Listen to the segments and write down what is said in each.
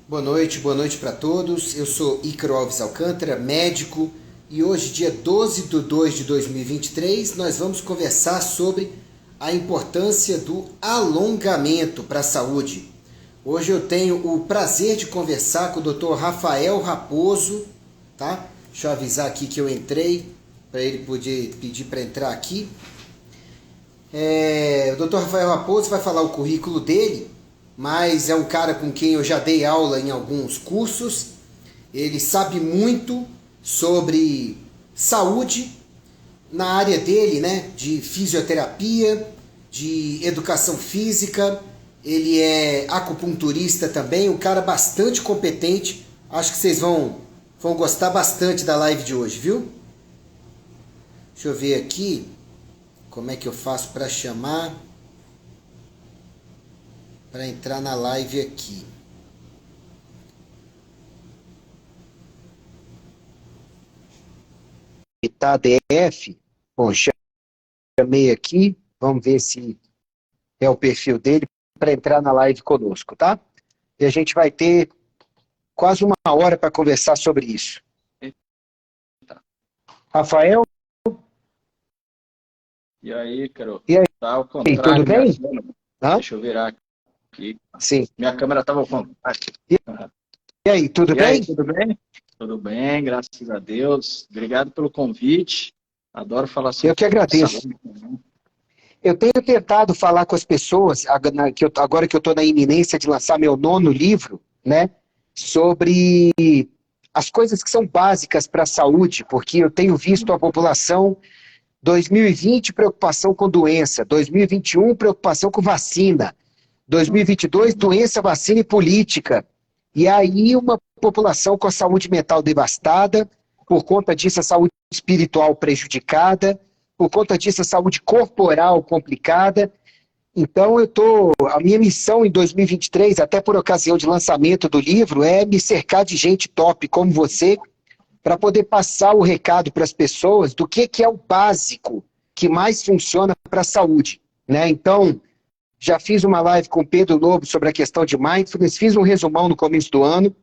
Boa noite para todos. Eu sou Ícaro Alves Alcântara, médico, e hoje, dia 12 de 2 de 2023, nós vamos conversar sobre a importância do alongamento para a saúde. Hoje eu tenho o prazer de conversar com o Dr. Rafael Raposo, tá? Deixa eu avisar aqui que eu entrei, para ele poder pedir para entrar aqui. O Dr. Rafael Raposo vai falar o currículo dele, mas é um cara com quem eu já dei aula em alguns cursos. Ele sabe muito sobre saúde na área dele, né? De fisioterapia, de educação física. Ele é acupunturista também, um cara bastante competente. Acho que vocês vão gostar bastante da live de hoje, viu? Deixa eu ver aqui como é que eu faço para chamar, para entrar na live aqui. Tá DF. Bom, chamei aqui. Vamos ver se é o perfil dele para entrar na live conosco, tá? E a gente vai ter quase uma hora para conversar sobre isso. Rafael? E aí, Carol? E aí, Tá ao tudo contrário, minha bem? câmera. Hã? Deixa eu virar aqui. Sim. Minha câmera estava ao contrário. E aí, tudo E aí, bem? tudo bem? Tudo bem, graças a Deus. Obrigado pelo convite. Adoro falar Eu sobre que agradeço. saúde. Eu tenho tentado falar com as pessoas, agora que eu estou na iminência de lançar meu 9º livro, né, sobre as coisas que são básicas para a saúde, porque eu tenho visto a população 2020 preocupação com doença, 2021 preocupação com vacina, 2022 doença, vacina e política. E aí uma população com a saúde mental devastada, por conta disso a saúde espiritual prejudicada, por conta disso a saúde corporal complicada. Então a minha missão em 2023, até por ocasião de lançamento do livro, é me cercar de gente top como você, para poder passar o recado para as pessoas do que é o básico que mais funciona para a saúde, né? Então, já fiz uma live com o Pedro Lobo sobre a questão de mindfulness, fiz um resumão no começo do ano,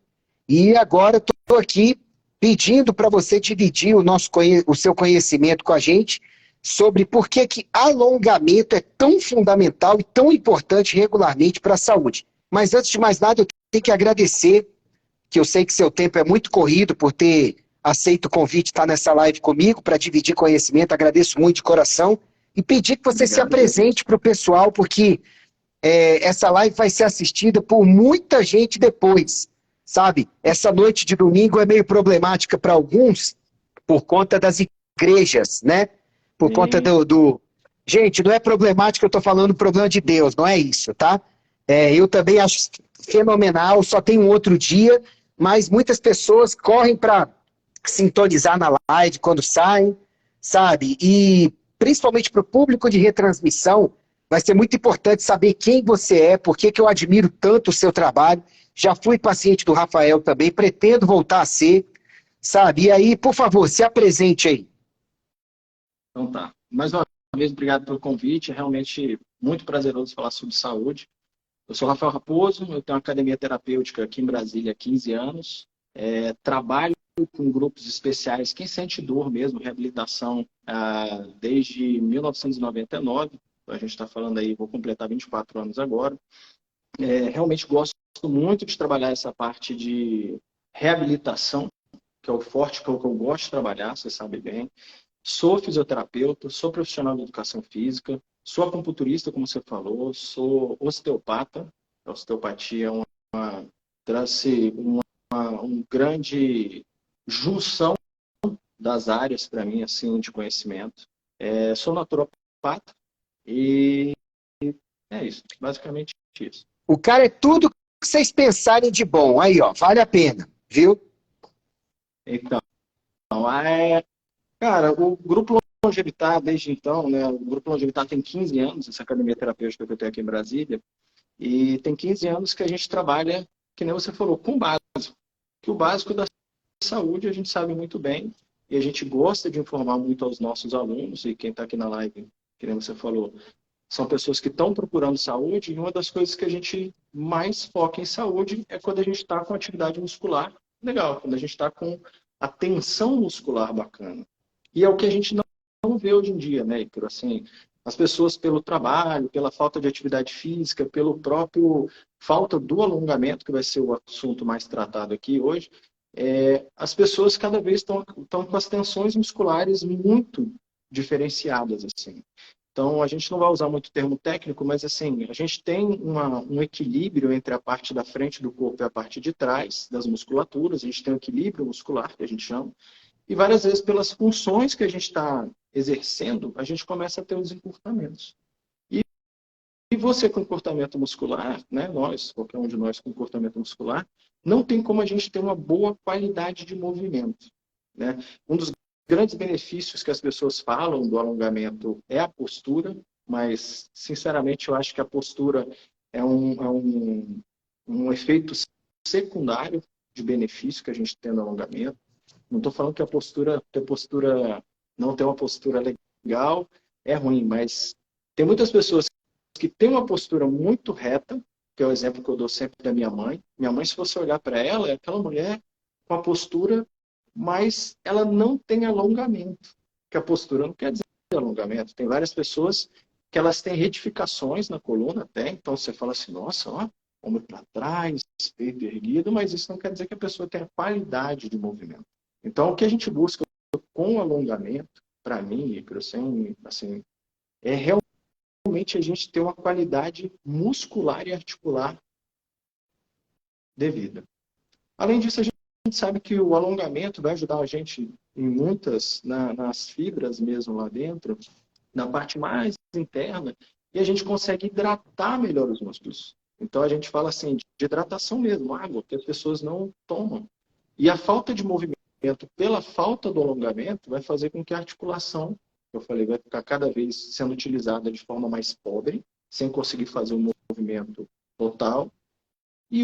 e agora estou aqui pedindo para você dividir o seu conhecimento com a gente sobre por que alongamento é tão fundamental e tão importante regularmente para a saúde. Mas antes de mais nada, eu tenho que agradecer, que eu sei que seu tempo é muito corrido por ter aceito o convite de estar nessa live comigo para dividir conhecimento. Agradeço muito de coração e pedir que você se apresente para o pessoal, porque essa live vai ser assistida por muita gente depois, sabe? Essa noite de domingo é meio problemática para alguns por conta das igrejas, né? Por conta do... Gente, não é problemática, eu estou falando problema de Deus, não é isso, tá? Eu também acho fenomenal, só tem um outro dia, mas muitas pessoas correm para sintonizar na live quando saem, sabe? E principalmente para o público de retransmissão, vai ser muito importante saber quem você é, por que eu admiro tanto o seu trabalho. Já fui paciente do Rafael também, pretendo voltar a ser, sabe? E aí, por favor, se apresente aí. Então tá. Mais uma vez, obrigado pelo convite. É realmente muito prazeroso falar sobre saúde. Eu sou Rafael Raposo, eu tenho uma academia terapêutica aqui em Brasília há 15 anos. Trabalho com grupos especiais, quem sente dor mesmo, reabilitação, desde 1999. A gente está falando aí, vou completar 24 anos agora. Realmente gosto muito de trabalhar essa parte de reabilitação, que é o forte que eu gosto de trabalhar, você sabe bem. Sou fisioterapeuta, sou profissional de educação física, sou acupunturista, como você falou, sou osteopata. A osteopatia trouxe uma grande junção das áreas para mim, assim, de conhecimento. Sou naturopata e é isso, basicamente isso. O cara é tudo que vocês pensarem de bom. Aí, ó, vale a pena, viu? Então, cara, o Grupo Longevitar, desde então, né, o Grupo Longevitar tem 15 anos, essa academia terapêutica que eu tenho aqui em Brasília, e tem 15 anos que a gente trabalha, que nem você falou, com o básico. Que o básico da saúde a gente sabe muito bem, e a gente gosta de informar muito aos nossos alunos, e quem está aqui na live, que nem você falou, são pessoas que estão procurando saúde, e uma das coisas que a gente mais foca em saúde é quando a gente está com atividade muscular legal, quando a gente está com a tensão muscular bacana. E é o que a gente não vê hoje em dia, né, Icaro? Assim, as pessoas pelo trabalho, pela falta de atividade física, pelo próprio falta do alongamento, que vai ser o assunto mais tratado aqui hoje, as pessoas cada vez estão com as tensões musculares muito diferenciadas, assim. Então, a gente não vai usar muito termo técnico, mas assim, a gente tem um equilíbrio entre a parte da frente do corpo e a parte de trás das musculaturas, a gente tem um equilíbrio muscular, que a gente chama, e várias vezes, pelas funções que a gente está exercendo, a gente começa a ter os encurtamentos. E você com encurtamento muscular, né, qualquer um de nós com encurtamento muscular, não tem como a gente ter uma boa qualidade de movimento, né? Um dos grandes benefícios que as pessoas falam do alongamento é a postura, mas, sinceramente, eu acho que a postura é um efeito secundário de benefício que a gente tem no alongamento. Não estou falando que não ter uma postura legal é ruim, mas tem muitas pessoas que têm uma postura muito reta, que é o exemplo que eu dou sempre da minha mãe. Minha mãe, se você olhar para ela, é aquela mulher com a postura, mas ela não tem alongamento. Que a postura não quer dizer alongamento. Tem várias pessoas que elas têm retificações na coluna até, então você fala assim, nossa, ó, ombro para trás, peito erguido, mas isso não quer dizer que a pessoa tenha qualidade de movimento. Então, o que a gente busca com o alongamento, para mim, assim, é realmente a gente ter uma qualidade muscular e articular devida. Além disso, a gente sabe que o alongamento vai ajudar a gente em muitas, nas fibras mesmo lá dentro, na parte mais interna, e a gente consegue hidratar melhor os músculos. Então, a gente fala assim, de hidratação mesmo, água, que as pessoas não tomam. E a falta de movimento pela falta do alongamento vai fazer com que a articulação, eu falei, vai ficar cada vez sendo utilizada de forma mais pobre, sem conseguir fazer um movimento total. E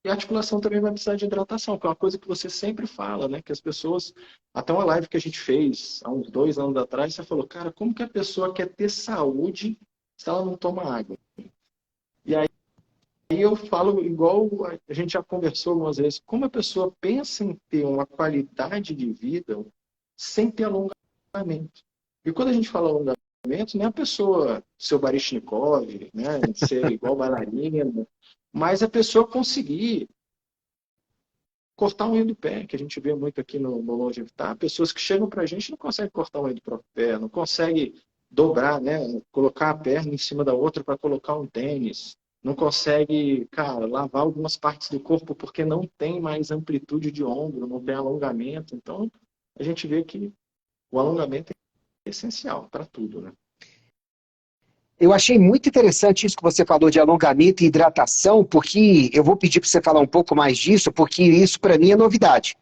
a articulação também vai precisar de hidratação, que é uma coisa que você sempre fala, né? Que as pessoas, até uma live que a gente fez há uns 2 anos atrás, você falou, cara, como que a pessoa quer ter saúde se ela não toma água? E aí eu falo, igual a gente já conversou algumas vezes, como a pessoa pensa em ter uma qualidade de vida sem ter alongamento. E quando a gente fala alongamento, não é a pessoa ser o Baryshnikov, né, ser igual bailarina, mas a pessoa conseguir cortar um unha do pé, que a gente vê muito aqui no Longevitar. Pessoas que chegam para a gente não conseguem cortar um unha do próprio pé, não conseguem dobrar, né, colocar a perna em cima da outra para colocar um tênis. Não consegue, cara, lavar algumas partes do corpo porque não tem mais amplitude de ombro, não tem alongamento. Então, a gente vê que o alongamento é essencial para tudo, né? Eu achei muito interessante isso que você falou de alongamento e hidratação, porque eu vou pedir para você falar um pouco mais disso, porque isso para mim é novidade.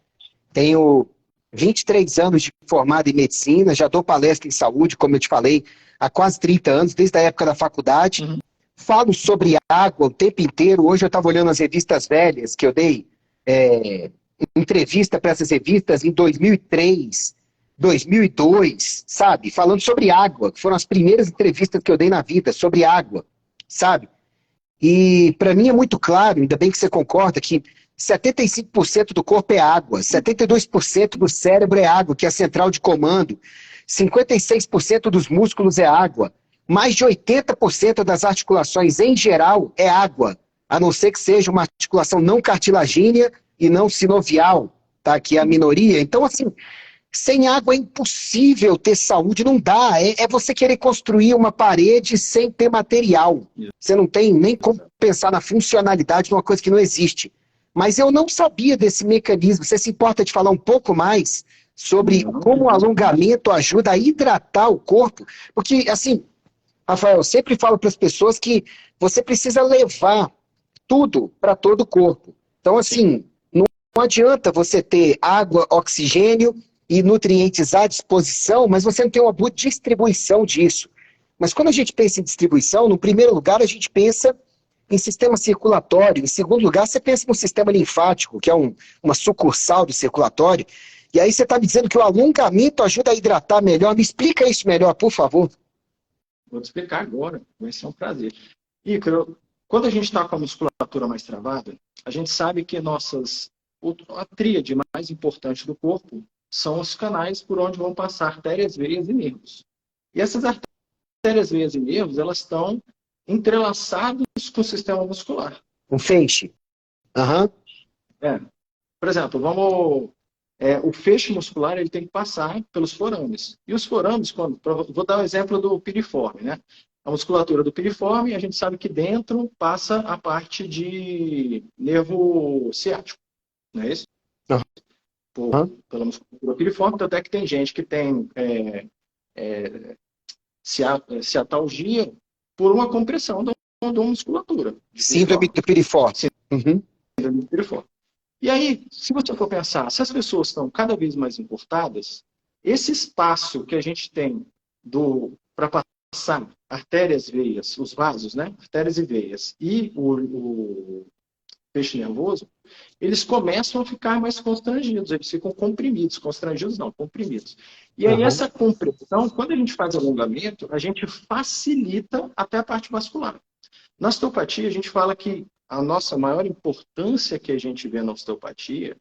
Tenho 23 anos de formado em medicina, já dou palestra em saúde, como eu te falei, há quase 30 anos, desde a época da faculdade. Uhum. Falo sobre água o tempo inteiro. Hoje eu estava olhando as revistas velhas, que eu dei entrevista para essas revistas em 2003, 2002, sabe? Falando sobre água, que foram as primeiras entrevistas que eu dei na vida, sobre água, sabe? E para mim é muito claro, ainda bem que você concorda, que 75% do corpo é água, 72% do cérebro é água, que é a central de comando, 56% dos músculos é água, mais de 80% das articulações em geral é água, a não ser que seja uma articulação não cartilagínea e não sinovial, tá? Que é a minoria. Então, assim, sem água é impossível ter saúde, não dá. É você querer construir uma parede sem ter material. Você não tem nem como pensar na funcionalidade de uma coisa que não existe. Mas eu não sabia desse mecanismo. Você se importa de falar um pouco mais sobre como o alongamento ajuda a hidratar o corpo? Porque, assim, Rafael, eu sempre falo para as pessoas que você precisa levar tudo para todo o corpo. Então, assim, não adianta você ter água, oxigênio e nutrientes à disposição, mas você não tem uma boa distribuição disso. Mas quando a gente pensa em distribuição, no primeiro lugar a gente pensa em sistema circulatório, em segundo lugar você pensa no sistema linfático, que é uma sucursal do circulatório, e aí você está me dizendo que o alongamento ajuda a hidratar melhor. Me explica isso melhor, por favor. Vou te explicar agora, vai ser um prazer. Ícaro, Quando a gente está com a musculatura mais travada, a gente sabe que a tríade mais importante do corpo são os canais por onde vão passar artérias, veias e nervos. E essas artérias, veias e nervos, elas estão entrelaçadas com o sistema muscular. Um feixe. Aham. Por exemplo, o feixe muscular ele tem que passar pelos forames. E os forames, vou dar o exemplo do piriforme, né? A musculatura do piriforme, a gente sabe que dentro passa a parte de nervo ciático, não é isso? Pela musculatura piriforme, tanto é que tem gente que tem ciatalgia por uma compressão da musculatura. Síndrome do piriforme. Síndrome do piriforme. E aí, se você for pensar, se as pessoas estão cada vez mais encurtadas, esse espaço que a gente tem para passar artérias, veias, os vasos, né? Artérias e veias, e o feixe nervoso, eles começam a ficar mais constrangidos, eles ficam comprimidos, constrangidos não, comprimidos. E aí essa compressão, quando a gente faz alongamento, a gente facilita até a parte vascular. Na osteopatia, a gente fala que a nossa maior importância que a gente vê na osteopatia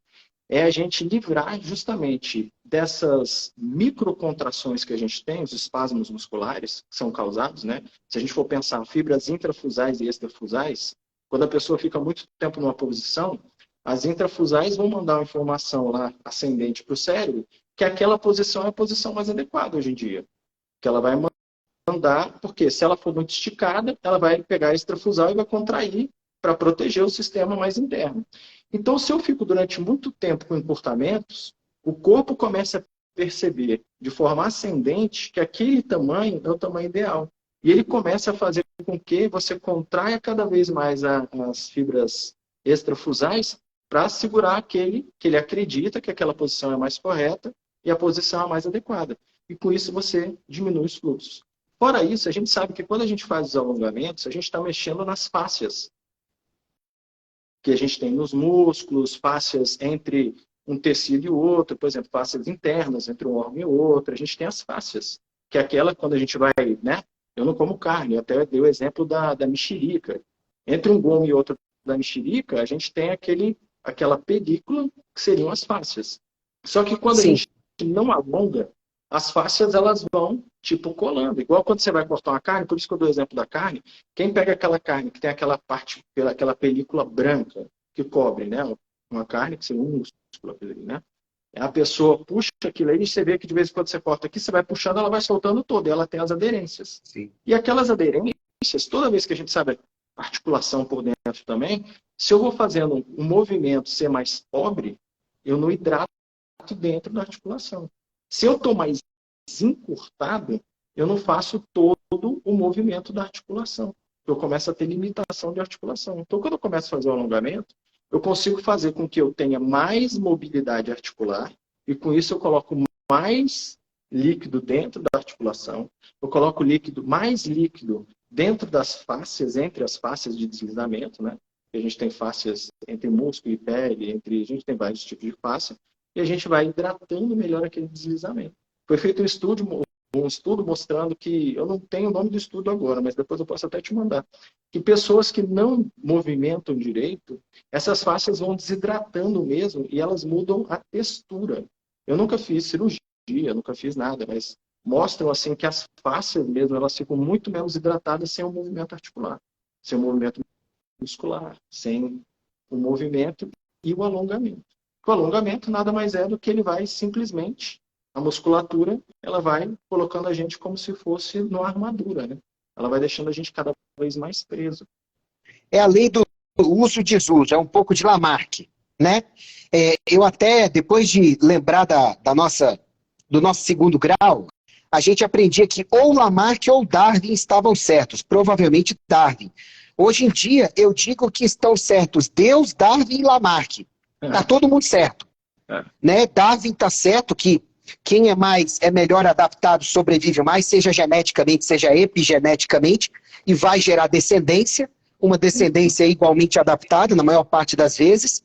é a gente livrar justamente dessas microcontrações que a gente tem, os espasmos musculares que são causados, né? Se a gente for pensar fibras intrafusais e extrafusais, quando a pessoa fica muito tempo numa posição, as intrafusais vão mandar uma informação lá ascendente para o cérebro que aquela posição é a posição mais adequada hoje em dia. Que ela vai mandar, porque se ela for muito esticada, ela vai pegar a extrafusal e vai contrair para proteger o sistema mais interno. Então, se eu fico durante muito tempo com encurtamentos, o corpo começa a perceber de forma ascendente que aquele tamanho é o tamanho ideal. E ele começa a fazer com que você contraia cada vez mais as fibras extrafusais para segurar aquele que ele acredita que aquela posição é mais correta e a posição é mais adequada. E com isso você diminui os fluxos. Fora isso, a gente sabe que quando a gente faz os alongamentos, a gente está mexendo nas fáscias que a gente tem nos músculos, fáscias entre um tecido e o outro, por exemplo, fáscias internas entre um órgão e outro. A gente tem as fáscias, que é aquela quando a gente vai, né? Eu não como carne, eu até dei o exemplo da mexerica. Entre um gomo e outro da mexerica, a gente tem aquela película que seriam as fáscias. Só que quando a gente não alonga, as fáscias elas vão tipo colando. Igual quando você vai cortar uma carne, por isso que eu dou o exemplo da carne, quem pega aquela carne que tem aquela parte, aquela película branca que cobre, né? Uma carne que seria um músculo, né? A pessoa puxa aquilo aí e você vê que de vez em quando você corta aqui, você vai puxando, ela vai soltando toda, e ela tem as aderências. Sim. E aquelas aderências, toda vez que a gente sabe a articulação por dentro também, se eu vou fazendo um movimento ser mais pobre, eu não hidrato dentro da articulação. Se eu estou mais encurtado, eu não faço todo o movimento da articulação. Eu começo a ter limitação de articulação. Então, quando eu começo a fazer o alongamento, eu consigo fazer com que eu tenha mais mobilidade articular e com isso eu coloco mais líquido dentro da articulação, eu coloco mais líquido dentro das fáscias, entre as fáscias de deslizamento, né? A gente tem fáscias entre músculo e pele, a gente tem vários tipos de fáscia, e a gente vai hidratando melhor aquele deslizamento. Foi feito um estudo mostrando que, eu não tenho o nome do estudo agora, mas depois eu posso até te mandar, que pessoas que não movimentam direito, essas fáscias vão desidratando mesmo e elas mudam a textura. Eu nunca fiz cirurgia, nunca fiz nada, mas mostram assim que as fáscias mesmo, elas ficam muito menos hidratadas sem o movimento articular, sem o movimento muscular, sem o movimento e o alongamento. O alongamento nada mais é do que ele vai simplesmente, a musculatura, ela vai colocando a gente como se fosse numa armadura, né? Ela vai deixando a gente cada vez mais preso. É a lei do uso e desuso, é um pouco de Lamarck, né? Eu até, depois de lembrar do nosso segundo grau, a gente aprendia que ou Lamarck ou Darwin estavam certos, provavelmente Darwin. Hoje em dia, eu digo que estão certos Deus, Darwin e Lamarck. Está todo mundo certo. Né? Darwin está certo que quem é melhor adaptado sobrevive mais, seja geneticamente, seja epigeneticamente, e vai gerar descendência, uma descendência igualmente adaptada, na maior parte das vezes.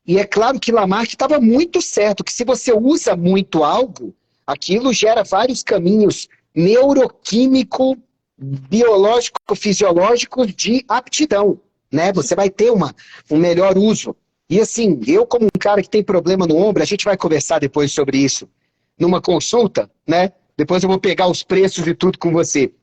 E é claro que Lamarck estava muito certo, que se você usa muito algo, aquilo gera vários caminhos neuroquímico biológico-fisiológicos de aptidão, né? Você vai ter um melhor uso. E assim, eu como um cara que tem problema no ombro, a gente vai conversar depois sobre isso numa consulta, né? Depois eu vou pegar os preços e tudo com você.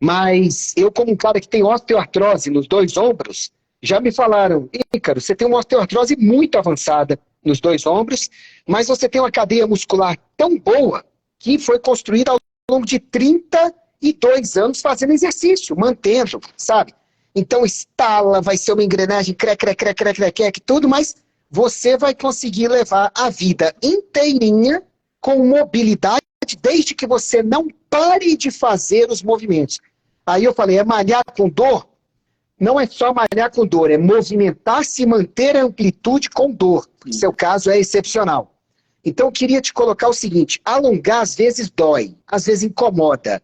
Mas eu como um cara que tem osteoartrose nos dois ombros, já me falaram, Ícaro, você tem uma osteoartrose muito avançada nos dois ombros, mas você tem uma cadeia muscular tão boa que foi construída ao longo de 32 anos fazendo exercício, mantendo, sabe? Então estala, vai ser uma engrenagem, crec, tudo, mas você vai conseguir levar a vida inteirinha com mobilidade, desde que você não pare de fazer os movimentos. Aí eu falei, é malhar com dor? Não é só malhar com dor, é movimentar-se e manter a amplitude com dor. Seu caso é excepcional. Então, eu queria te colocar o seguinte, alongar às vezes dói, às vezes incomoda.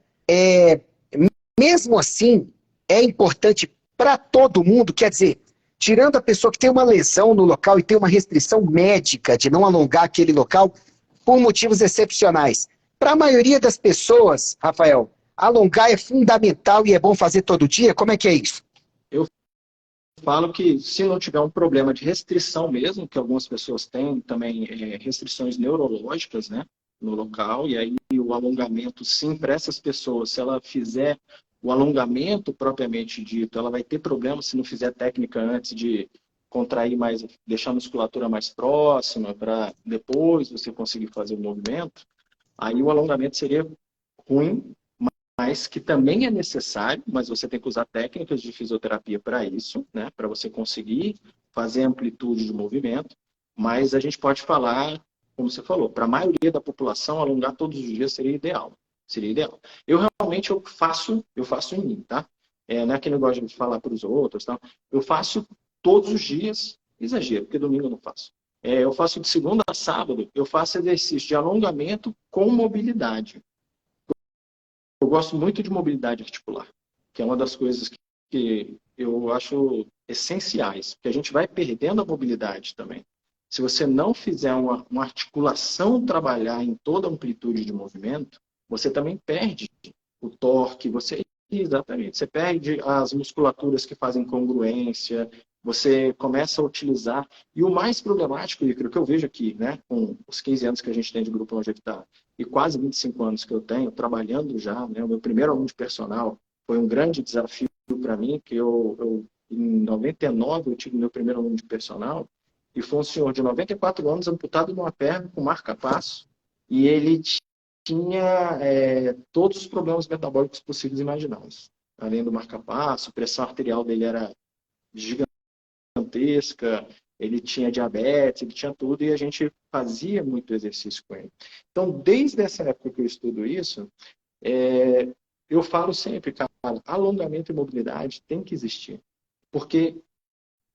Mesmo assim, é importante para todo mundo, quer dizer, tirando a pessoa que tem uma lesão no local e tem uma restrição médica de não alongar aquele local por motivos excepcionais. Para a maioria das pessoas, Rafael, alongar é fundamental e é bom fazer todo dia? Como é que é isso? Eu falo que se não tiver um problema de restrição mesmo, que algumas pessoas têm também restrições neurológicas, né, no local, e aí o alongamento, sim, para essas pessoas, se ela fizer o alongamento propriamente dito, ela vai ter problema se não fizer técnica antes de contrair mais, deixar a musculatura mais próxima, para depois você conseguir fazer o movimento, aí o alongamento seria ruim, mas que também é necessário, mas você tem que usar técnicas de fisioterapia para isso, né? Para você conseguir fazer amplitude de movimento. Mas a gente pode falar, como você falou, para a maioria da população, alongar todos os dias seria ideal. Seria ideal. Eu realmente eu faço em mim, tá? Não é aquele negócio de falar para os outros, tá? Eu faço todos os dias, exagero, porque domingo eu não faço. Eu faço de segunda a sábado, eu faço exercício de alongamento com mobilidade. Eu gosto muito de mobilidade articular, que é uma das coisas que eu acho essenciais, porque a gente vai perdendo a mobilidade também. Se você não fizer uma articulação trabalhar em toda a amplitude de movimento, você também perde o torque, exatamente, você perde as musculaturas que fazem congruência, você começa a utilizar. E o mais problemático, Ícaro, que eu vejo aqui, né, com os 15 anos que a gente tem de grupo onde está, e quase 25 anos que eu tenho, trabalhando já, né, o meu primeiro aluno de personal foi um grande desafio para mim, que em 99 eu tive meu primeiro aluno de personal, e foi um senhor de 94 anos amputado de uma perna com marca-passo, e ele tinha todos os problemas metabólicos possíveis e imagináveis. Além do marca-passo, a pressão arterial dele era gigantesca, ele tinha diabetes, ele tinha tudo, e a gente fazia muito exercício com ele. Então, desde essa época que eu estudo isso, eu falo sempre, cara, alongamento e mobilidade tem que existir. Porque,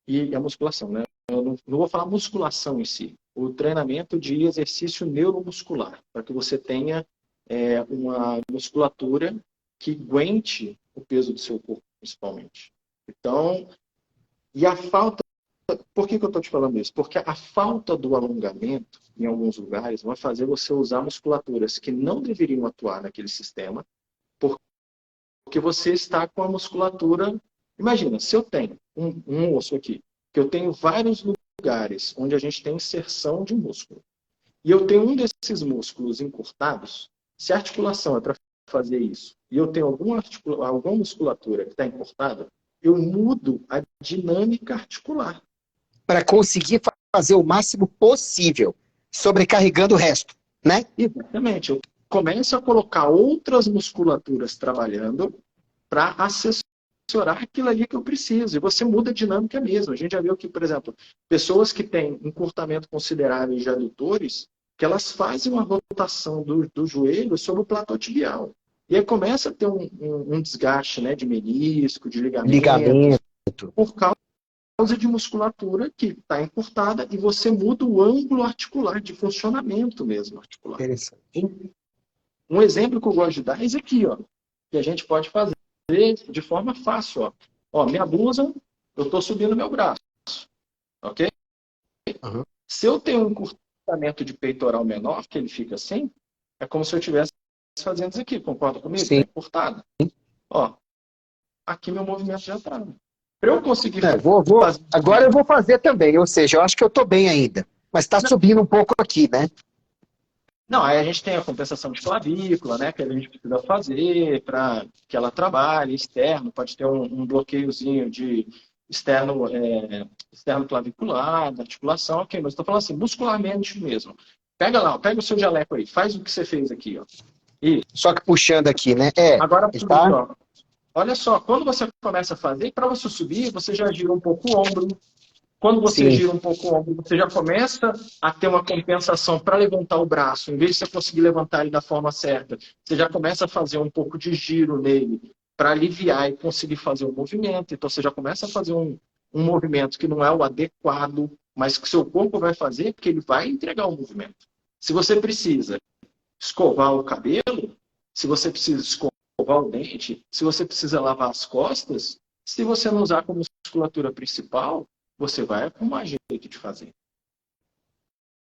e a musculação, né? Eu não vou falar musculação em si, o treinamento de exercício neuromuscular, para que você tenha uma musculatura que aguente o peso do seu corpo, principalmente. Então, e a falta... Por que eu estou te falando isso? Porque a falta do alongamento, em alguns lugares, vai fazer você usar musculaturas que não deveriam atuar naquele sistema, porque você está com a musculatura... Imagina, se eu tenho um osso aqui, que eu tenho vários lugares onde a gente tem inserção de músculo, e eu tenho um desses músculos encurtados, se a articulação é para fazer isso, e eu tenho alguma musculatura que está encurtada, eu mudo a dinâmica articular. Para conseguir fazer o máximo possível, sobrecarregando o resto, né? Exatamente. Eu começo a colocar outras musculaturas trabalhando para assessorar aquilo ali que eu preciso. E você muda a dinâmica mesmo. A gente já viu que, por exemplo, pessoas que têm encurtamento considerável de adutores, que elas fazem uma rotação do joelho sobre o platô tibial. E aí começa a ter um desgaste, né, de menisco, de ligamento, por causa de musculatura que está encurtada e você muda o ângulo articular, de funcionamento mesmo articular. Um exemplo que eu gosto de dar é esse aqui, ó, que a gente pode fazer de forma fácil. Ó, minha blusa, eu estou subindo meu braço, ok? Uhum. Se eu tenho um encurtamento de peitoral menor, que ele fica assim, é como se eu estivesse fazendo isso aqui, concorda comigo? Sim. Está encurtado. Ó, aqui meu movimento já está. Para eu conseguir fazer. Agora eu vou fazer também, ou seja, eu acho que eu estou bem ainda. Mas está subindo um pouco aqui, né? Não, aí a gente tem a compensação de clavícula, né, que a gente precisa fazer para que ela trabalhe, externo, pode ter um bloqueiozinho de externo, externo clavicular, da articulação, ok, mas estou falando assim, muscularmente mesmo. Pega lá, pega o seu jaleco aí, faz o que você fez aqui, ó. E Só que puxando aqui, né? agora, Ele tá. ó, olha só, quando você começa a fazer, para você subir, você já gira um pouco o ombro. Quando você Sim. gira um pouco o ombro, você já começa a ter uma compensação para levantar o braço. Em vez de você conseguir levantar ele da forma certa, você já começa a fazer um pouco de giro nele para aliviar e conseguir fazer o movimento. Então, você já começa a fazer um movimento que não é o adequado, mas que seu corpo vai fazer, porque ele vai entregar o movimento. Se você precisa escovar o cabelo, se você precisa escovar o dente, se você precisa lavar as costas, se você não usar como musculatura principal, você vai arrumar jeito de fazer.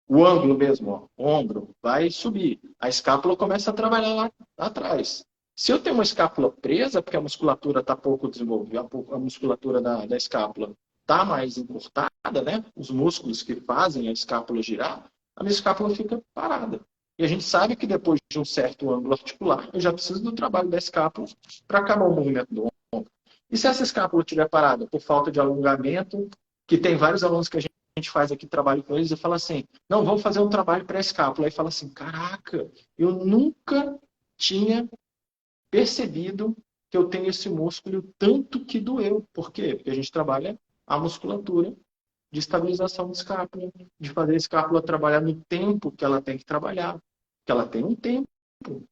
O ângulo mesmo, ó, ombro, vai subir. A escápula começa a trabalhar lá atrás. Se eu tenho uma escápula presa, porque a musculatura está pouco desenvolvida, a musculatura da escápula está mais encurtada, né? Os músculos que fazem a escápula girar, a minha escápula fica parada. E a gente sabe que depois de um certo ângulo articular, eu já preciso do trabalho da escápula para acabar o movimento do ombro. E se essa escápula estiver parada por falta de alongamento, que tem vários alunos que a gente faz aqui trabalho com eles e fala assim, não, vamos fazer um trabalho para a escápula. Aí fala assim, caraca, eu nunca tinha percebido que eu tenho esse músculo tanto que doeu. Por quê? Porque a gente trabalha a musculatura de estabilização da escápula, de fazer a escápula trabalhar no tempo que ela tem que trabalhar. Que ela tem um tempo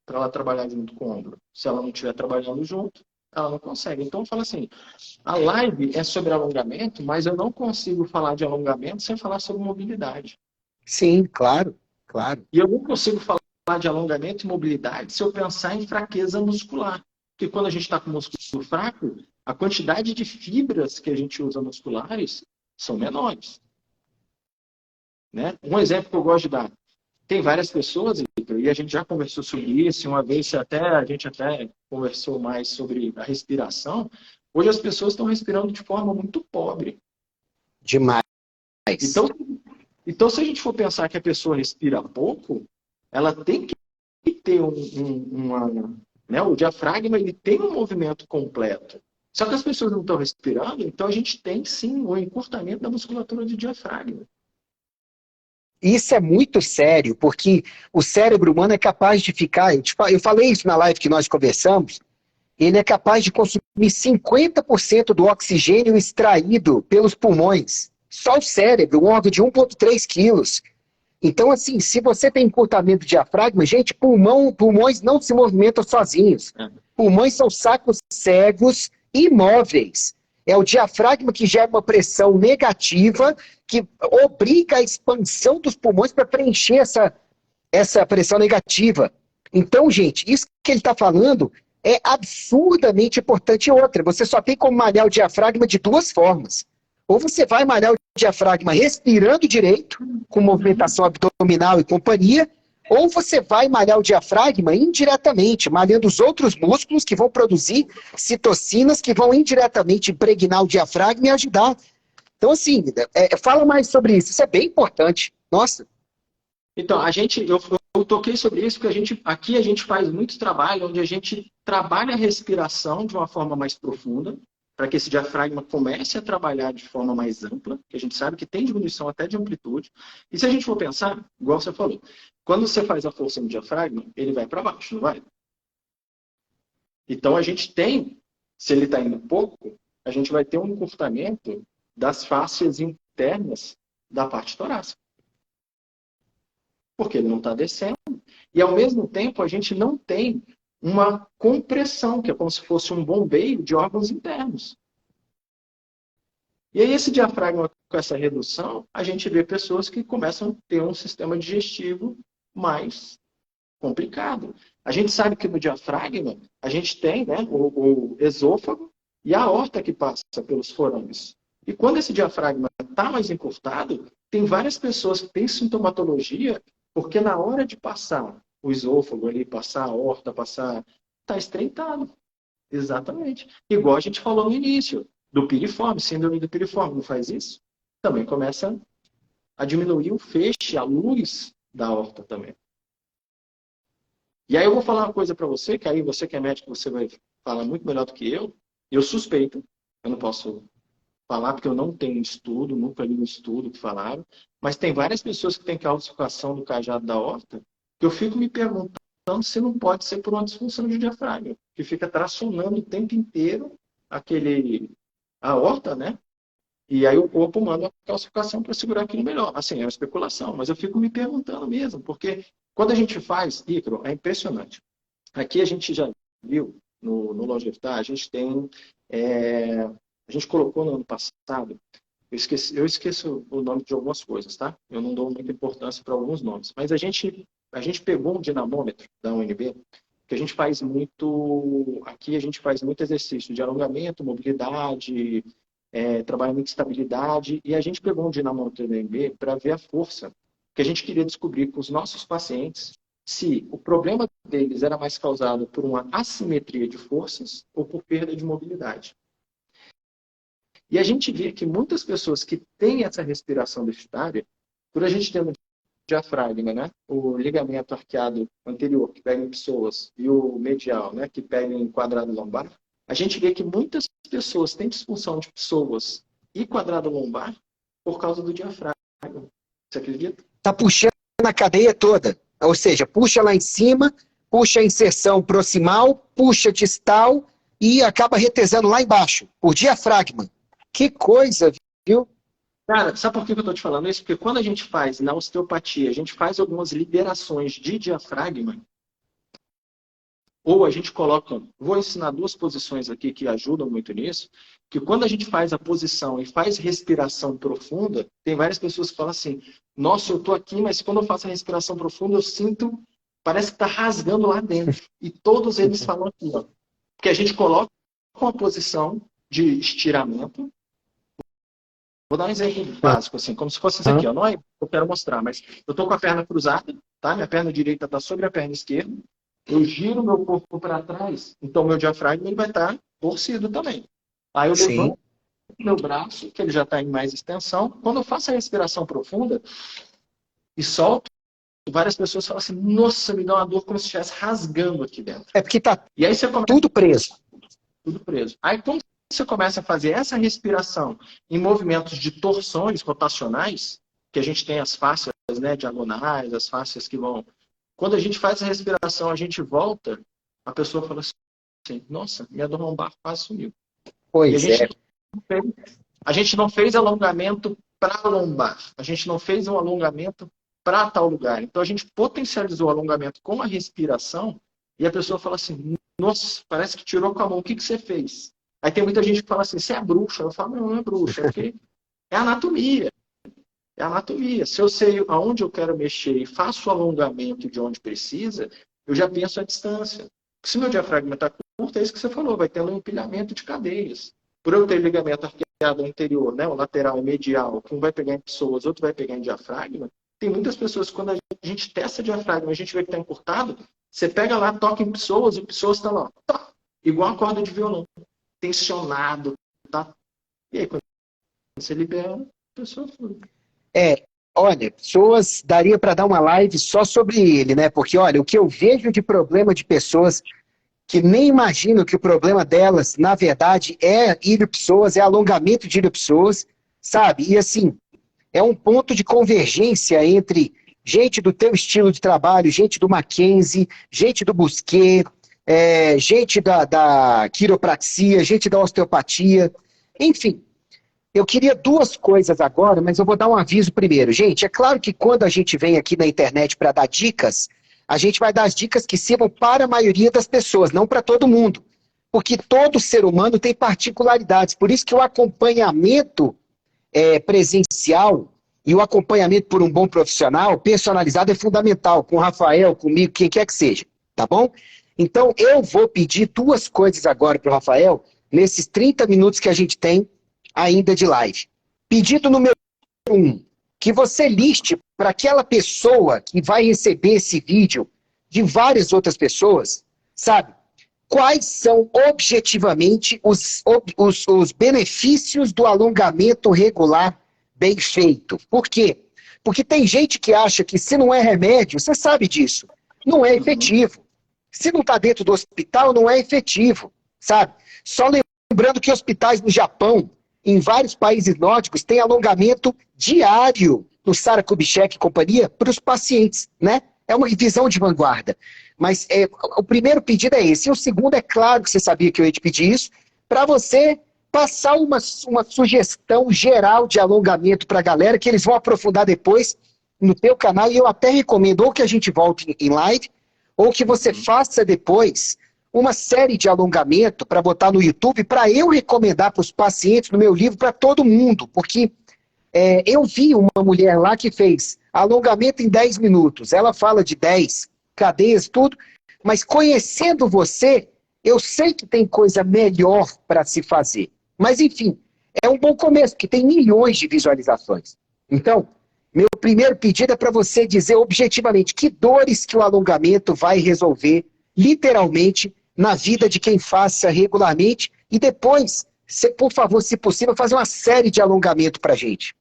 para ela trabalhar junto com o ombro. Se ela não estiver trabalhando junto, ela não consegue. Então, fala assim, a live é sobre alongamento, mas eu não consigo falar de alongamento sem falar sobre mobilidade. Sim, claro, claro. E eu não consigo falar de alongamento e mobilidade se eu pensar em fraqueza muscular. Porque quando a gente está com o músculo fraco, a quantidade de fibras que a gente usa musculares são menores. Né? Um exemplo que eu gosto de dar. Tem várias pessoas, e a gente já conversou sobre isso, uma vez a gente até conversou mais sobre a respiração. Hoje as pessoas estão respirando de forma muito pobre. Demais. Então, se a gente for pensar que a pessoa respira pouco, ela tem que ter né, o diafragma ele tem um movimento completo. Só que as pessoas não estão respirando, então a gente tem sim o encurtamento da musculatura do diafragma. Isso é muito sério, porque o cérebro humano é capaz de ficar. Eu falei isso na live que nós conversamos. Ele é capaz de consumir 50% do oxigênio extraído pelos pulmões. Só o cérebro, um órgão de 1,3 quilos. Então, assim, se você tem encurtamento de diafragma, gente, pulmões não se movimentam sozinhos. Pulmões são sacos cegos imóveis. É o diafragma que gera uma pressão negativa que obriga a expansão dos pulmões para preencher essa pressão negativa. Então, gente, isso que ele está falando é absurdamente importante. Outra, você só tem como malhar o diafragma de duas formas. Ou você vai malhar o diafragma respirando direito, com movimentação abdominal e companhia, ou você vai malhar o diafragma indiretamente, malhando os outros músculos que vão produzir citocinas que vão indiretamente impregnar o diafragma e ajudar. Então, assim, fala mais sobre isso. Isso é bem importante. Nossa. Então, eu toquei sobre isso porque aqui a gente faz muito trabalho onde a gente trabalha a respiração de uma forma mais profunda, para que esse diafragma comece a trabalhar de forma mais ampla, que a gente sabe que tem diminuição até de amplitude. E se a gente for pensar, igual você falou, quando você faz a força no diafragma, ele vai para baixo, não vai? Então, a gente tem, se ele está indo pouco, a gente vai ter um encurtamento das fáscias internas da parte torácica. Porque ele não está descendo. E, ao mesmo tempo, a gente não tem uma compressão, que é como se fosse um bombeio de órgãos internos. E aí, esse diafragma, com essa redução, a gente vê pessoas que começam a ter um sistema digestivo mais complicado. A gente sabe que no diafragma, a gente tem, né, o esôfago e a aorta que passa pelos forâmeos. E quando esse diafragma está mais encurtado, tem várias pessoas que têm sintomatologia, porque na hora de passar o esôfago ali, passar a aorta, está estreitado. Exatamente. Igual a gente falou no início, do piriforme, síndrome do piriforme, não faz isso? Também começa a diminuir o feixe, a luz da aorta também. E aí eu vou falar uma coisa para você, que aí você que é médico, você vai falar muito melhor do que eu. Eu suspeito, eu não posso falar porque eu não tenho estudo, nunca li um estudo que falaram, mas tem várias pessoas que têm calcificação do cajado da aorta, que eu fico me perguntando se não pode ser por uma disfunção de diafragma, que fica tracionando o tempo inteiro a aorta, né? E aí o corpo manda a calcificação para segurar aquilo melhor. Assim, é uma especulação, mas eu fico me perguntando mesmo, porque quando a gente faz, Ícaro, é impressionante. Aqui a gente já viu, no Longevitar, a gente tem... a gente colocou no ano passado, eu esqueço o nome de algumas coisas, tá? Eu não dou muita importância para alguns nomes, mas a gente pegou um dinamômetro da UNB, que a gente faz muito... Aqui a gente faz muito exercício de alongamento, mobilidade... trabalhamento de estabilidade, e a gente pegou um dinamômetro do UNB para ver a força que a gente queria descobrir com os nossos pacientes se o problema deles era mais causado por uma assimetria de forças ou por perda de mobilidade. E a gente vê que muitas pessoas que têm essa respiração deficitária, por a gente ter no diafragma, né, o ligamento arqueado anterior, que pega em pessoas, e o medial, né, que pega em quadrado lombar, a gente vê que muitas pessoas têm disfunção de pessoas e quadrado lombar por causa do diafragma. Você acredita? Tá puxando a cadeia toda. Ou seja, puxa lá em cima, puxa a inserção proximal, puxa distal e acaba retesando lá embaixo, por diafragma. Que coisa, viu? Cara, sabe por que eu estou te falando isso? Porque quando a gente faz na osteopatia, a gente faz algumas liberações de diafragma, ou a gente coloca, vou ensinar duas posições aqui que ajudam muito nisso, que quando a gente faz a posição e faz respiração profunda, tem várias pessoas que falam assim, nossa, eu estou aqui, mas quando eu faço a respiração profunda, eu sinto, parece que está rasgando lá dentro. E todos eles falam aqui, ó, porque a gente coloca uma posição de estiramento. Vou dar um exemplo básico, assim, como se fosse isso aqui, ó, não é eu quero mostrar, mas eu estou com a perna cruzada, tá? Minha perna direita está sobre a perna esquerda, eu giro meu corpo para trás, então meu diafragma ele vai estar torcido também. Aí eu levanto meu braço, que ele já está em mais extensão. Quando eu faço a respiração profunda e solto, várias pessoas falam assim, nossa, me dá uma dor como se estivesse rasgando aqui dentro. É porque tá e aí você começa... tudo preso. Tudo preso. Aí quando você começa a fazer essa respiração em movimentos de torções rotacionais, que a gente tem as fáscias, né, diagonais, as fáscias que vão... Quando a gente faz a respiração, a gente volta, a pessoa fala assim, nossa, minha dor lombar quase sumiu. Pois é. A gente não fez alongamento para lombar. A gente não fez um alongamento para tal lugar. Então, a gente potencializou o alongamento com a respiração e a pessoa fala assim, nossa, parece que tirou com a mão. O que você fez? Aí tem muita gente que fala assim, você é bruxa. Eu falo, não é bruxa, é porque é anatomia. É anatomia. Se eu sei aonde eu quero mexer e faço o alongamento de onde precisa, eu já penso a distância. Se meu diafragma está curto, é isso que você falou, vai tendo um empilhamento de cadeias. Por eu ter ligamento arqueado anterior, né, o lateral e medial, que um vai pegar em pessoas, outro vai pegar em diafragma, tem muitas pessoas que quando a gente testa diafragma, a gente vê que está encurtado, você pega lá, toca em pessoas, e pessoas estão lá, tá, igual a corda de violão, tensionado, tá? E aí, quando você libera, a pessoa flui. Olha, pessoas, daria para dar uma live só sobre ele, né? Porque, olha, o que eu vejo de problema de pessoas que nem imaginam que o problema delas, na verdade, é ilho-psoas, é alongamento de ilho-psoas, sabe? E, assim, é um ponto de convergência entre gente do teu estilo de trabalho, gente do Mackenzie, gente do Busquet, gente da quiropraxia, gente da osteopatia, enfim. Eu queria duas coisas agora, mas eu vou dar um aviso primeiro. Gente, é claro que quando a gente vem aqui na internet para dar dicas, a gente vai dar as dicas que sirvam para a maioria das pessoas, não para todo mundo. Porque todo ser humano tem particularidades. Por isso que o acompanhamento presencial e o acompanhamento por um bom profissional personalizado é fundamental, com o Rafael, comigo, quem quer que seja, tá bom? Então, eu vou pedir duas coisas agora para o Rafael, nesses 30 minutos que a gente tem ainda de live. Pedido número 1, que você liste para aquela pessoa que vai receber esse vídeo de várias outras pessoas, sabe? quais são objetivamente os benefícios do alongamento regular bem feito. Por quê? Porque tem gente que acha que se não é remédio, você sabe disso, não é efetivo. Se não está dentro do hospital, não é efetivo, sabe? Só lembrando que hospitais no Japão, em vários países nórdicos, têm alongamento diário no Sara Kubitschek e companhia para os pacientes, né? É uma visão de vanguarda. Mas o primeiro pedido é esse. E o segundo, é claro que você sabia que eu ia te pedir isso, para você passar uma sugestão geral de alongamento para a galera, que eles vão aprofundar depois no teu canal, e eu até recomendo ou que a gente volte em live, ou que você faça depois uma série de alongamento para botar no YouTube, para eu recomendar para os pacientes no meu livro, para todo mundo, porque eu vi uma mulher lá que fez alongamento em 10 minutos, ela fala de 10 cadeias, tudo, mas conhecendo você, eu sei que tem coisa melhor para se fazer. Mas, enfim, é um bom começo, porque tem milhões de visualizações. Então, meu primeiro pedido é para você dizer objetivamente que dores que o alongamento vai resolver, literalmente, na vida de quem faça regularmente, e depois, por favor, se possível, fazer uma série de alongamento para a gente.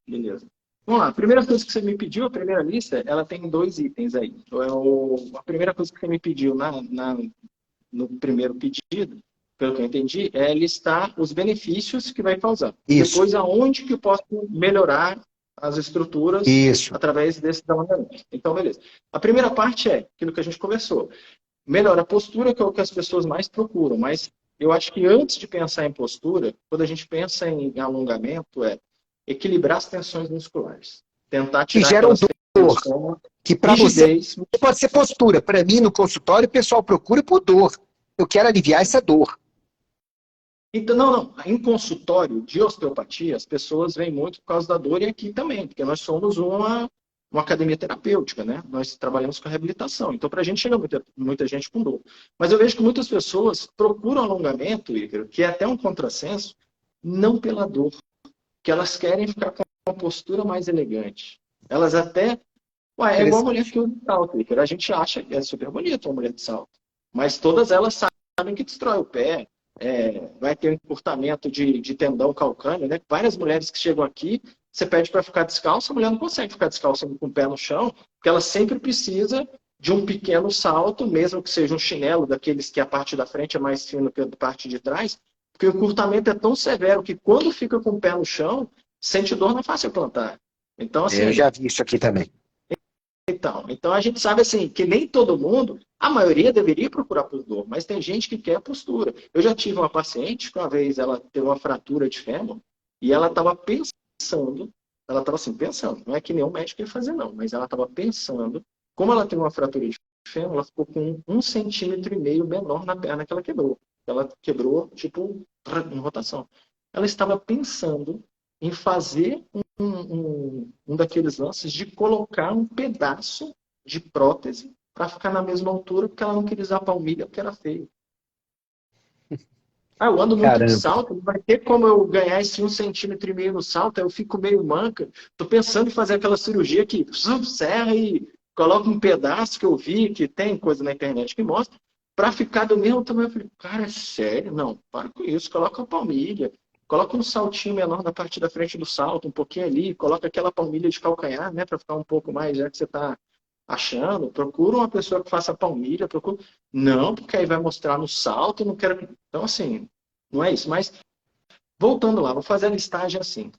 Beleza. Vamos lá, a primeira coisa que você me pediu, a primeira lista, ela tem 2 itens aí. A primeira coisa que você me pediu no primeiro pedido, pelo que eu entendi, é listar os benefícios que vai causar. Isso. Depois, aonde que eu posso melhorar as estruturas através desse alongamento. Então, beleza. A primeira parte é aquilo que a gente conversou. Melhora a postura, que é o que as pessoas mais procuram. Mas eu acho que antes de pensar em postura, quando a gente pensa em alongamento, é equilibrar as tensões musculares. Tentar tirar que geram dor. Que para você pode ser postura. Para mim, no consultório, o pessoal procura por dor. Eu quero aliviar essa dor. Então, não. Em consultório de osteopatia, as pessoas vêm muito por causa da dor e aqui também, porque nós somos uma academia terapêutica, né? Nós trabalhamos com a reabilitação. Então, para a gente chega muita gente com dor. Mas eu vejo que muitas pessoas procuram alongamento, Ícaro, que é até um contrassenso, não pela dor, que elas querem ficar com uma postura mais elegante. Elas até... é igual a mulher que usa salto, Ícaro. A gente acha que é super bonito uma mulher de salto. Mas todas elas sabem que destrói o pé, vai ter um encurtamento de tendão calcâneo, né? Várias mulheres que chegam aqui, você pede para ficar descalça, a mulher não consegue ficar descalça com o pé no chão, porque ela sempre precisa de um pequeno salto, mesmo que seja um chinelo, daqueles que a parte da frente é mais fina que a parte de trás, porque o encurtamento é tão severo que quando fica com o pé no chão, sente dor na face plantar. Então, assim, eu já vi isso aqui também. Então a gente sabe assim que nem todo mundo, a maioria deveria procurar por dor, mas tem gente que quer postura. Eu já tive uma paciente que uma vez ela teve uma fratura de fêmur e ela estava pensando, não é que nenhum médico ia fazer não, mas ela estava pensando, como ela tem uma fratura de fêmur, ela ficou com 1,5 centímetro menor na perna que ela quebrou. Ela quebrou, tipo, em rotação. Ela estava pensando em fazer um daqueles lances de colocar um pedaço de prótese para ficar na mesma altura, porque ela não queria usar palmilha, porque era feio. Eu ando muito de salto, não vai ter como eu ganhar esse 1,5 centímetro no salto, eu fico meio manca. Tô pensando em fazer aquela cirurgia que serra e coloca um pedaço que eu vi, que tem coisa na internet que mostra, para ficar do mesmo tamanho. Eu falei, cara, é sério? Não, para com isso, coloca a palmilha. Coloca um saltinho menor na parte da frente do salto, um pouquinho ali, coloca aquela palmilha de calcanhar, né, para ficar um pouco mais, já que você está achando. Procura uma pessoa que faça palmilha, procura... Não, porque aí vai mostrar no salto, não quero... Então, assim, não é isso. Mas, voltando lá, vou fazer a listagem assim.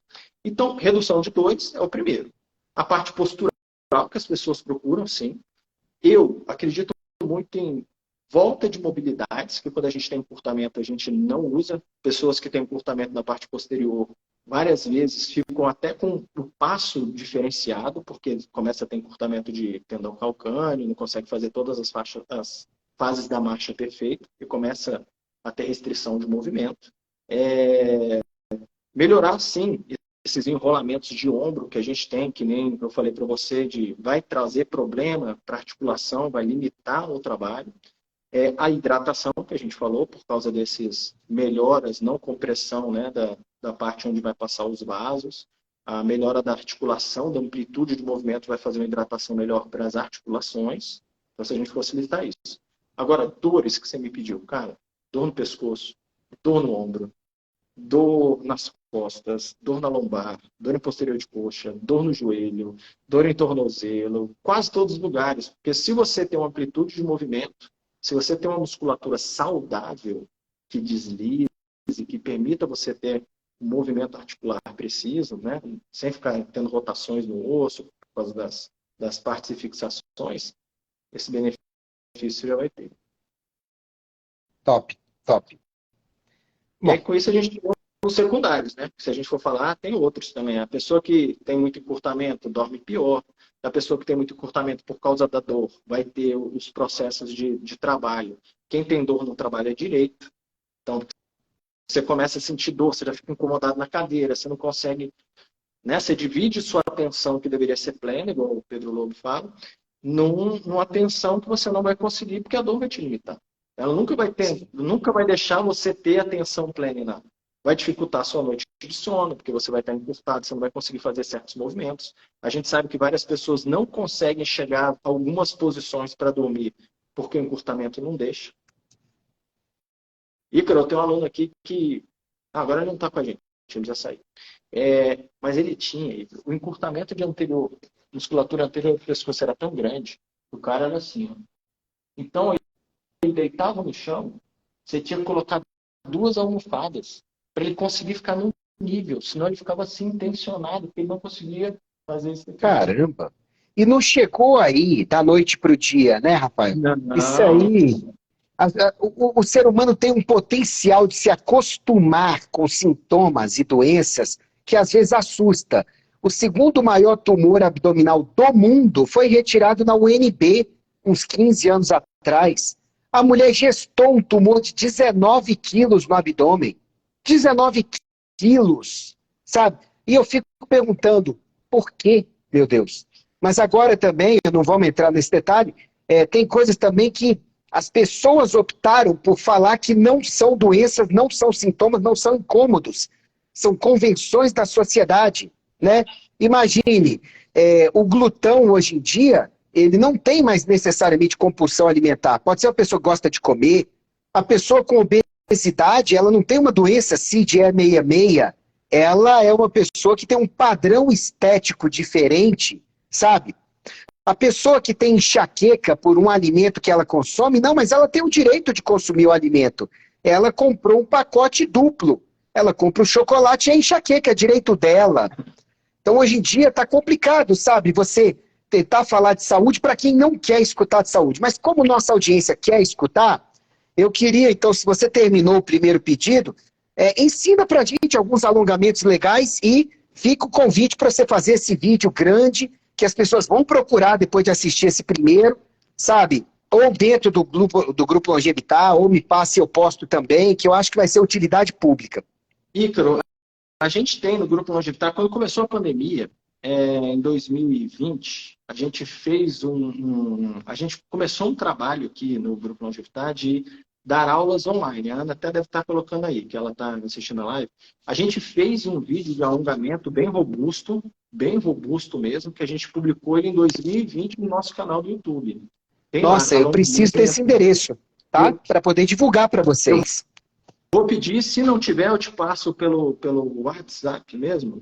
Então, redução de dores é o primeiro. A parte postural que as pessoas procuram, sim. Eu acredito muito em volta de mobilidades, que quando a gente tem encurtamento, a gente não usa. Pessoas que têm encurtamento na parte posterior, várias vezes ficam até com o passo diferenciado, porque começa a ter encurtamento de tendão calcâneo, não consegue fazer todas as fases da marcha perfeita, e começa a ter restrição de movimento. Melhorar, sim, esses enrolamentos de ombro que a gente tem, que nem eu falei para você, vai trazer problema para articulação, vai limitar o trabalho. A hidratação, que a gente falou, por causa desses melhoras, não compressão, né, da parte onde vai passar os vasos. A melhora da articulação, da amplitude de movimento vai fazer uma hidratação melhor para as articulações. Então, se a gente facilitar isso. Agora, dores que você me pediu, cara, dor no pescoço, dor no ombro, dor nas costas, dor na lombar, dor em posterior de coxa, dor no joelho, dor em tornozelo, quase todos os lugares. Porque se você tem uma amplitude de movimento, se você tem uma musculatura saudável, que deslize, que permita você ter um movimento articular preciso, né? Sem ficar tendo rotações no osso, por causa das partes e fixações, esse benefício já vai ter. Top, top. E aí, com isso, a gente tem os secundários, né? Se a gente for falar, tem outros também. A pessoa que tem muito encurtamento dorme pior. A pessoa que tem muito encurtamento por causa da dor vai ter os processos de trabalho. Quem tem dor não trabalha direito. Então, você começa a sentir dor, você já fica incomodado na cadeira, você não consegue, né? Você divide sua atenção, que deveria ser plena, igual o Pedro Lobo fala, numa atenção que você não vai conseguir, porque a dor vai te limitar. Ela nunca vai deixar você ter atenção plena em nada. Vai dificultar a sua noite de sono, porque você vai estar encurtado, você não vai conseguir fazer certos movimentos. A gente sabe que várias pessoas não conseguem chegar a algumas posições para dormir, porque o encurtamento não deixa. Ícaro, eu tenho um aluno aqui que... agora ele não está com a gente, ele já saiu. Mas ele tinha... O encurtamento de musculatura anterior do pescoço era tão grande, o cara era assim, ó. Então, ele deitava no chão, você tinha que colocar 2 almofadas para ele conseguir ficar no nível, senão ele ficava assim tensionado, porque ele não conseguia fazer isso. Caramba! E não chegou aí da noite para o dia, né, Rafael? Não. Isso aí... O ser humano tem um potencial de se acostumar com sintomas e doenças que às vezes assusta. O segundo maior tumor abdominal do mundo foi retirado na UNB uns 15 anos atrás. A mulher gestou um tumor de 19 quilos no abdômen. 19 quilos, sabe? E eu fico perguntando, por quê, meu Deus? Mas agora também, não vamos entrar nesse detalhe, tem coisas também que as pessoas optaram por falar que não são doenças, não são sintomas, não são incômodos. São convenções da sociedade, né? Imagine, o glutão hoje em dia, ele não tem mais necessariamente compulsão alimentar. Pode ser uma pessoa que gosta de comer. A pessoa com obesidade, ela não tem uma doença CID-66. Ela é uma pessoa que tem um padrão estético diferente, sabe? A pessoa que tem enxaqueca por um alimento que ela consome, não, mas ela tem o direito de consumir o alimento. Ela comprou um pacote duplo. Ela compra o chocolate e a enxaqueca é direito dela. Então, hoje em dia, está complicado, sabe? Você tentar falar de saúde para quem não quer escutar de saúde. Mas como nossa audiência quer escutar, eu queria, então, se você terminou o primeiro pedido, ensina para a gente alguns alongamentos legais e fica o convite para você fazer esse vídeo grande, que as pessoas vão procurar depois de assistir esse primeiro, sabe? Ou dentro do grupo Longevitar, ou me passe, eu posto também, que eu acho que vai ser utilidade pública. Ícaro, a gente tem no grupo Longevitar, quando começou a pandemia, em 2020, a gente fez a gente começou um trabalho aqui no grupo Longevitar de dar aulas online. A Ana até deve estar colocando aí, que ela está assistindo a live. A gente fez um vídeo de alongamento bem robusto mesmo, que a gente publicou ele em 2020 no nosso canal do YouTube. Nossa, eu preciso desse endereço, tá? Para poder divulgar para vocês. Vou pedir, se não tiver, eu te passo pelo WhatsApp mesmo.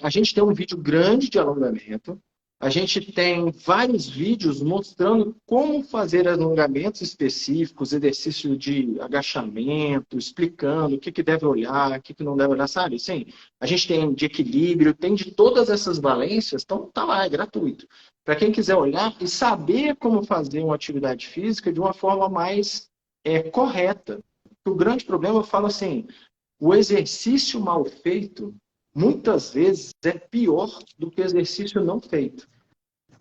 A gente tem um vídeo grande de alongamento. A gente tem vários vídeos mostrando como fazer alongamentos específicos, exercício de agachamento, explicando o que deve olhar, o que não deve olhar, sabe? Sim, a gente tem de equilíbrio, tem de todas essas valências, então tá lá, é gratuito. Para quem quiser olhar e saber como fazer uma atividade física de uma forma mais correta. O grande problema, eu falo assim, o exercício mal feito, muitas vezes é pior do que o exercício não feito.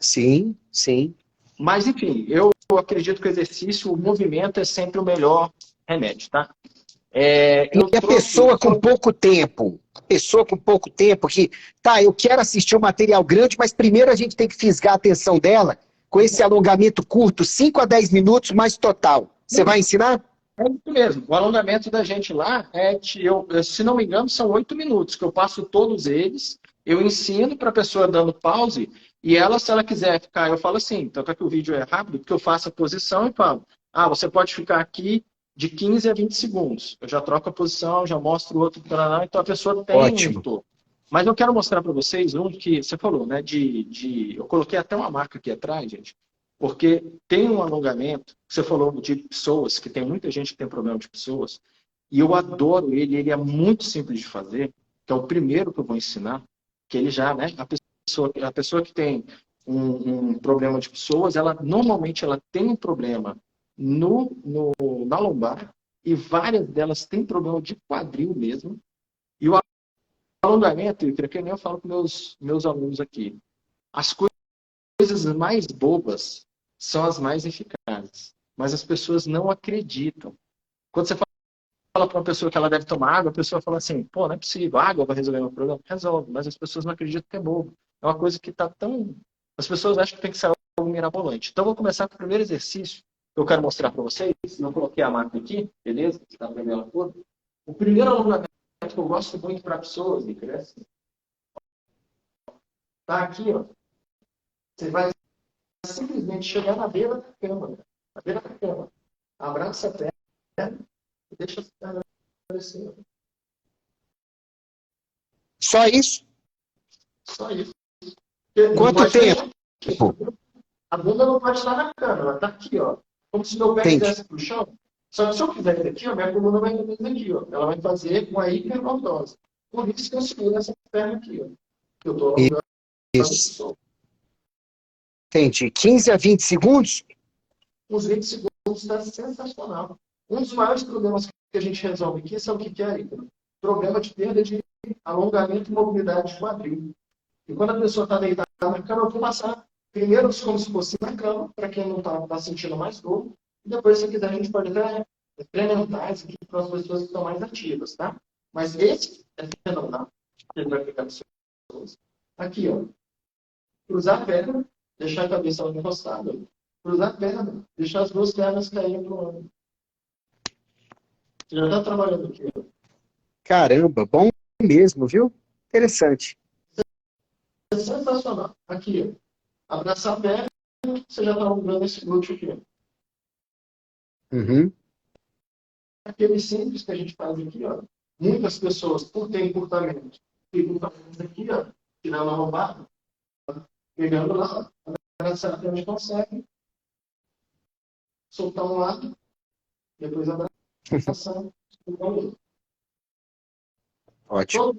Sim, sim. Mas, enfim, eu acredito que o exercício, o movimento é sempre o melhor remédio, tá? E a pessoa com pouco tempo, que, tá, eu quero assistir um material grande, mas primeiro a gente tem que fisgar a atenção dela com esse alongamento curto, 5 a 10 minutos, mais total. Você vai ensinar? É isso mesmo. O alongamento da gente lá, se não me engano, são 8 minutos, que eu passo todos eles, eu ensino para a pessoa dando pause, e ela, se ela quiser ficar, eu falo assim, tanto é que o vídeo é rápido, porque eu faço a posição e falo, Ah, você pode ficar aqui de 15 a 20 segundos. Eu já troco a posição, já mostro o outro, então a pessoa tem um Ótimo. retorno. Mas eu quero mostrar para vocês um que você falou, né? Eu coloquei até uma marca aqui atrás, gente, porque tem um alongamento, você falou de pessoas, que tem muita gente que tem problema de pessoas, e eu adoro ele é muito simples de fazer, que é o primeiro que eu vou ensinar, que ele já, né? A pessoa que tem um problema de pessoas, normalmente ela tem um problema na lombar, e várias delas têm problema de quadril mesmo, e o alongamento, que nem eu falo com meus alunos aqui, as coisas mais bobas são as mais eficazes, mas as pessoas não acreditam. Quando você fala para uma pessoa que ela deve tomar água, a pessoa fala assim, pô, não é possível, água vai resolver meu problema. Resolve, mas as pessoas não acreditam que é bobo. É uma coisa que está tão... As pessoas acham que tem que ser algo mirabolante. Então, eu vou começar com o primeiro exercício que eu quero mostrar para vocês. Não coloquei a máquina aqui, beleza? Está para ver ela toda. O primeiro alongamento que eu gosto muito para pessoas, que crescem, tá aqui, ó. Você vai simplesmente chegar na beira da cama. Na beira da cama. Abraça a perna e deixa a perna aparecer. Só isso? Só isso. Quanto tempo? A bunda não pode estar na cama, ela está aqui, ó. Como se meu pé estivesse para o chão. Só que se eu fizer isso aqui, ó, minha coluna vai fazer isso aqui, ó. Ela vai fazer uma hiperlordose. Por isso que eu seguro essa perna aqui, ó. Que eu estou alongando. Isso. Entendi. 15 a 20 segundos? Uns 20 segundos está sensacional. Um dos maiores problemas que a gente resolve aqui, sabe o que é, Ícaro? Problema de perda de alongamento e mobilidade de quadril. E quando a pessoa está deitada na cama, eu vou passar primeiro como se fosse na cama, para quem não está sentindo mais dor. E depois, se quiser, a gente pode até experimentar isso aqui para as pessoas que estão mais ativas, tá? Mas esse é fenomenal. Ele vai ficar nos seus. Aqui, ó. Cruzar a perna, deixar a cabeça encostada. Cruzar a perna, deixar as duas pernas caírem para o lado. Você já está trabalhando aqui, ó. Caramba, bom mesmo, viu? Interessante. É sensacional. Aqui, ó. Abraçar a perna, você já está alongando esse glúteo aqui, ó. Uhum. Aquele simples que a gente faz aqui, ó. Muitas pessoas, por ter encurtamento, ficam fazendo aqui, ó, tirando a lombar, pegando lá, abraçar a perna consegue, soltar um lado, depois abraçar, soltar o outro. Ótimo.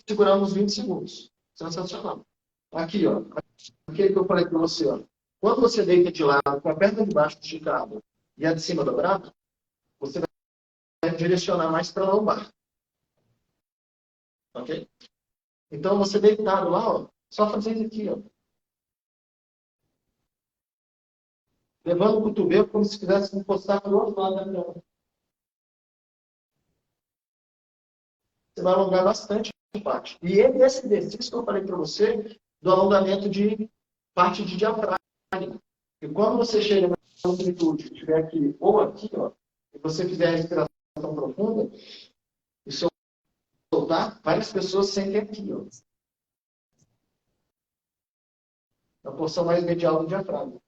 Seguramos 20 segundos. Sensacional. Aqui, ó. Aquele que eu falei para você, ó. Quando você deita de lado, com a perna de baixo esticada e a de cima dobrada, você vai direcionar mais para a lombar. Ok? Então, você deitado lá, ó, só fazer isso aqui, ó. Levando o cotovelo como se quisesse encostar para o outro lado da cama. Você vai alongar bastante a parte. E esse exercício que eu falei para você, do alongamento de parte de diafragma. E quando você chega na amplitude, estiver aqui ou aqui, ó, e você fizer a respiração profunda, e soltar, várias pessoas sentem aqui, ó. Na porção mais medial do diafragma.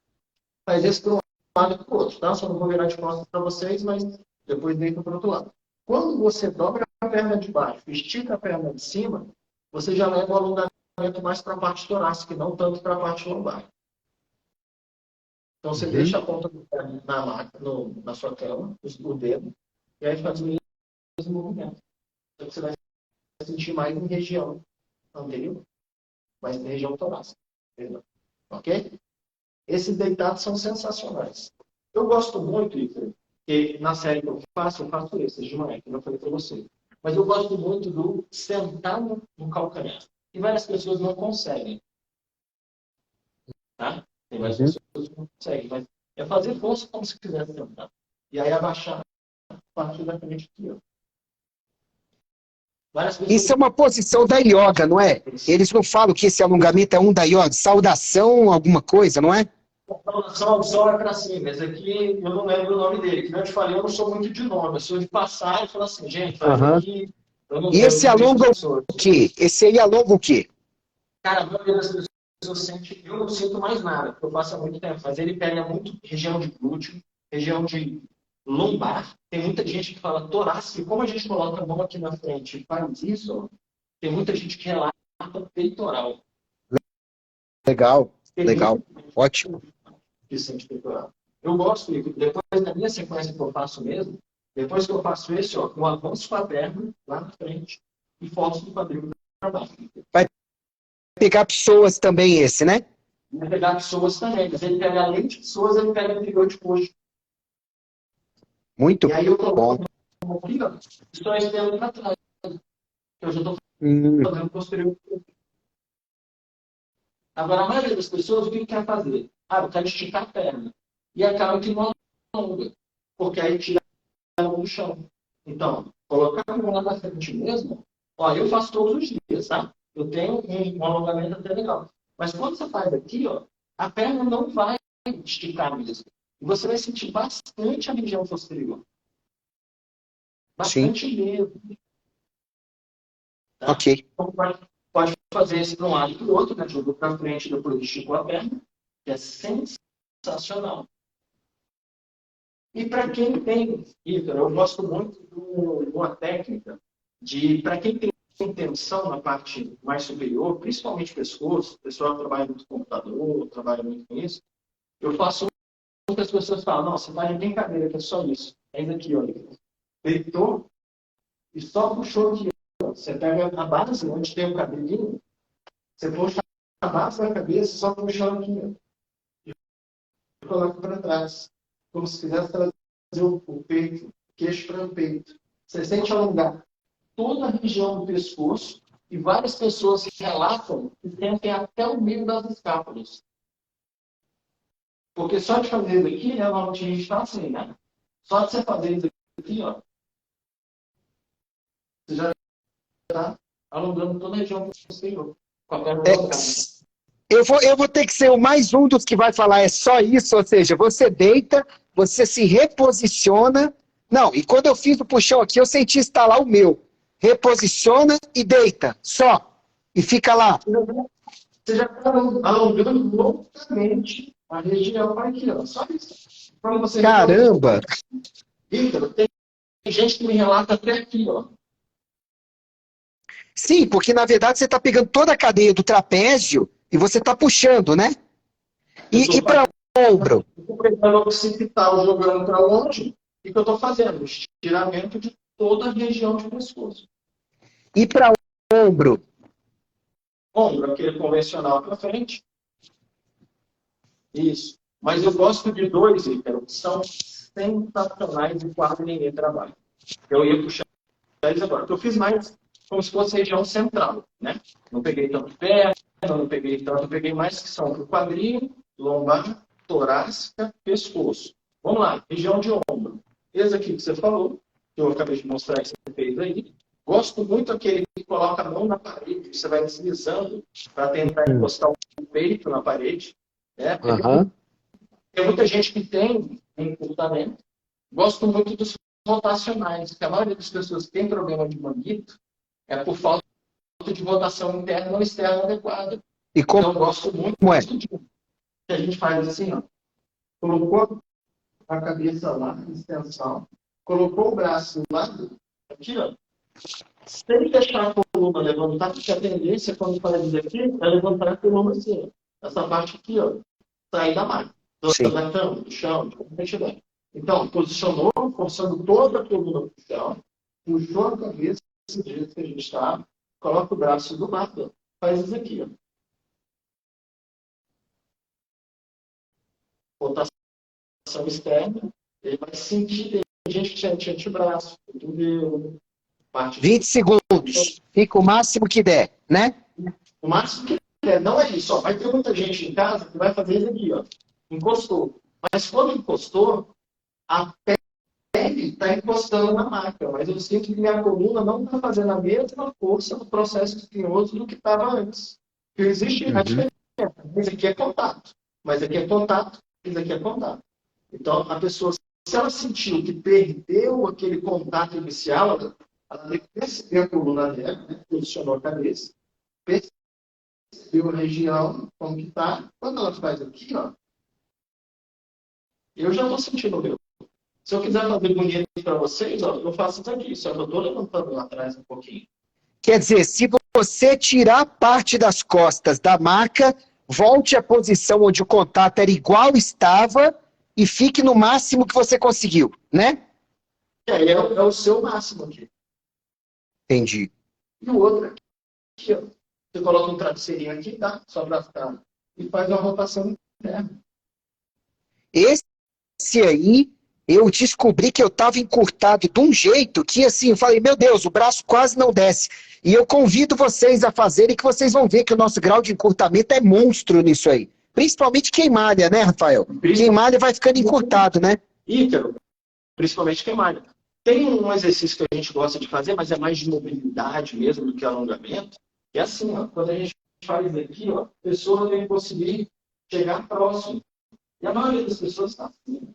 Faz esse para um lado e para o outro, tá? Só não vou virar de costas para vocês, mas depois deita para o outro lado. Quando você dobra a perna de baixo, estica a perna de cima, você já leva o alongamento mais para a parte torácica, e não tanto para a parte lombar. Então, você deixa a ponta do pé na sua cama, o dedo, e aí faz o mesmo movimento. Então, você vai sentir mais em região anterior, mais em região torácica. Entendeu? Ok? Esses deitados são sensacionais. Eu gosto muito, Iker, que na série que eu faço esses de manhã, que eu falei para você. Mas eu gosto muito do sentar no calcanhar. E várias pessoas não conseguem. Tá? Tem várias pessoas que não conseguem, mas é fazer força como se quisesse sentar. E aí abaixar a parte da frente aqui, ó. Isso é uma posição da yoga, não é? Eles não falam que esse alongamento é um da yoga, saudação, alguma coisa, não é? Saudação ao sol é para cima. Esse aqui eu não lembro o nome dele. Que eu te falei, eu não sou muito de nome. Eu sou de passar e falar assim, gente, faz aqui. Eu não e esse alonga o quê? Esse aí alonga o quê? Cara, a maioria das pessoas sente, eu não sinto mais nada, porque eu faço há muito tempo. Mas ele pega muito região de glúteo, região de lombar. Tem muita gente que fala torácica, e como a gente coloca a mão aqui na frente e faz isso, ó, tem muita gente que relata peitoral. Legal, Tem legal. muito Ótimo. que sente peitoral. Eu gosto, Igor, depois da minha sequência que eu faço mesmo, depois que eu faço esse, ó, eu avanço com a perna lá na frente e forço o quadril para baixo. Vai pegar pessoas também esse, né? Vai pegar pessoas também, mas ele pega além de pessoas, ele pega figura de coxo. Muito E aí eu bom. coloco a mão aqui, ó, e só estendo para trás. Eu já estou Hum, fazendo posterior. Agora, a maioria das pessoas, o que quer fazer? Ah, eu quero esticar a perna. E acaba que não alonga, porque aí tira a mão do chão. Então, colocar a mão lá na frente mesmo, ó, eu faço todos os dias, tá? Eu tenho um alongamento até legal. Mas quando você faz aqui, ó, a perna não vai esticar mesmo. E você vai sentir bastante a região posterior. sim, Bastante mesmo. Tá? ok. Então, pode fazer isso para um lado e para o outro, né? Jogou para frente, depois esticou a perna, que é sensacional. E para quem tem, Vitor, eu gosto muito de uma técnica de, para quem tem tensão na parte mais superior, principalmente pescoço, o pessoal que trabalha muito com computador, trabalha muito com isso, eu faço muitas pessoas falam, não, você está de brincadeira, que é só isso. É isso aqui, olha. Deitou e só puxou aqui. Ó. Você pega a base, onde tem o cabelinho, você puxa a base da cabeça, só puxando aqui, ó. E coloca para trás. Como se quisesse trazer o peito, o queixo para o peito. Você sente alongar toda a região do pescoço e várias pessoas relatam que sentem até o meio das escápulas. Porque só de fazer isso aqui, né, normalmente a gente está assim, né? Só de você fazer isso aqui, ó, você já está alongando toda a região posterior, com a perna É, alongada. eu vou ter que ser o mais um dos que vai falar é só isso, ou seja, você deita, você se reposiciona. Não, e quando eu fiz o puxão aqui, eu senti instalar o meu. Reposiciona e deita, só. E fica lá. Você já está alongando loucamente a região para aqui, ó. Só isso. Quando você reposiciona. Caramba! Ícaro, tem gente que me relata até aqui, ó. Sim, porque na verdade você está pegando toda a cadeia do trapézio e você está puxando, né? Eu E estou para fazendo. o ombro? Estou pegando o occipital, jogando para longe. E o que eu estou fazendo? Estiramento de toda a região de pescoço. E para o ombro? Ombro, aquele convencional para frente. Isso. Mas eu gosto de dois, Ícaro, que são sensacionais e quase ninguém trabalha. Eu ia puxar eles agora. Eu fiz mais como se fosse região central, né? Não peguei tanto perna, não peguei tanto, eu peguei mais que são o quadril, lombar, torácica, pescoço. Vamos lá, região de ombro. Esse aqui que você falou, que eu acabei de mostrar que você fez aí. Gosto muito daquele que coloca a mão na parede, que você vai deslizando para tentar encostar o peito na parede. Né? Aham. Tem muita gente que tem encurtamento. Gosto muito dos rotacionais, porque a maioria das pessoas que tem problema de manguito é por falta de rotação interna ou externa adequada. E Então, eu gosto muito como é? de que a gente faz assim, ó. Colocou a cabeça lá, extensão, colocou o braço do lado, aqui, ó. Sem deixar a coluna levantar, porque a tendência, quando faz isso aqui, é levantar a coluna assim, ó. Essa parte aqui, ó. Sair da máquina, Sim. da cama, do chão, de como estiver. Então, posicionou, forçando toda a coluna para o chão, puxou a cabeça, do jeito que a gente está, coloca o braço do lado, faz isso aqui, ó. Rotação externa, ele vai sentir, tem gente que sente antebraço, cotovelo, parte de 20 segundos. Fica o máximo que der, né? o máximo que é, não é isso, ó. Vai ter muita gente em casa que vai fazer isso aqui, ó. Encostou. Mas quando encostou, a pele está encostando na máquina, mas eu sinto que minha coluna não está fazendo a mesma força no processo espinhoso do que estava antes. Porque existe a diferença. Esse aqui é contato, mas aqui é contato, esse aqui é contato. Então, a pessoa, se ela sentiu que perdeu aquele contato inicial, ela tem que perceber a coluna dela, né? Posicionou a cabeça, percebeu a região, como que está. Quando ela faz aqui, ó, eu já estou sentindo o meu. Se eu quiser fazer bonito para vocês, ó, eu faço isso aqui, só que eu estou levantando lá atrás um pouquinho. Quer dizer, se você tirar parte das costas da maca, volte à posição onde o contato era igual estava e fique no máximo que você conseguiu, né? É o seu máximo aqui. Entendi. E o outro aqui, ó. Você coloca um travesseirinho aqui, tá? Só para ficar. E faz uma rotação interna. Esse aí, eu descobri que eu estava encurtado de um jeito que, assim, eu falei, meu Deus, o braço quase não desce. E eu convido vocês a fazerem, que vocês vão ver que o nosso grau de encurtamento é monstro nisso aí. Principalmente quem malha, né, Rafael? Quem malha vai ficando encurtado, né? Ícaro, principalmente quem malha. Tem um exercício que a gente gosta de fazer, mas é mais de mobilidade mesmo do que alongamento. É assim, ó, quando a gente faz aqui, ó, a pessoa tem que conseguir chegar próximo. E a maioria das pessoas está assim.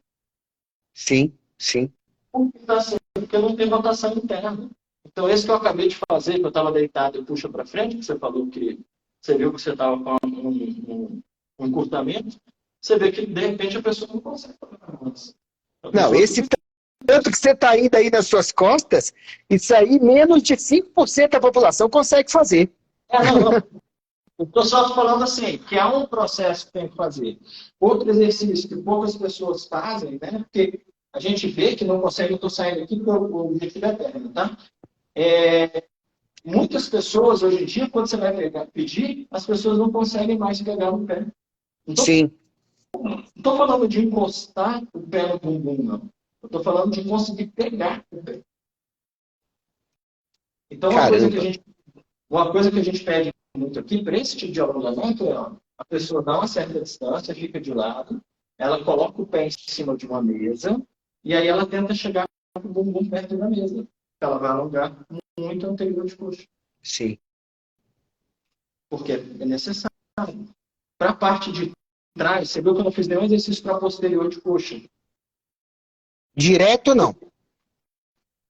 Sim, sim. Por que está assim? Porque não tem rotação interna. Então, esse que eu acabei de fazer, que eu estava deitado e puxa para frente, que você falou que você viu que você estava com um encurtamento, você vê que, de repente, a pessoa não consegue fazer mais. Não, esse tanto que você está indo aí nas suas costas, isso aí menos de 5% da população consegue fazer. Não. Eu estou só falando assim, que há um processo que tem que fazer. Outro exercício que poucas pessoas fazem, né? Porque a gente vê que não consegue, eu estou saindo aqui porque o objetivo é a perna, tá? Muitas pessoas, hoje em dia, quando você vai pedir, as pessoas não conseguem mais pegar no pé. Sim. Não estou falando de encostar o pé no bumbum, não. Eu estou falando de conseguir pegar o pé. Então, uma coisa que a gente pede muito aqui, para esse tipo de alongamento, é a pessoa dá uma certa distância, fica de lado, ela coloca o pé em cima de uma mesa, e aí ela tenta chegar com o bumbum perto da mesa. Ela vai alongar muito anterior de coxa. Sim. Porque é necessário. Para a parte de trás, você viu que eu não fiz nenhum exercício para posterior de coxa. Direto, não.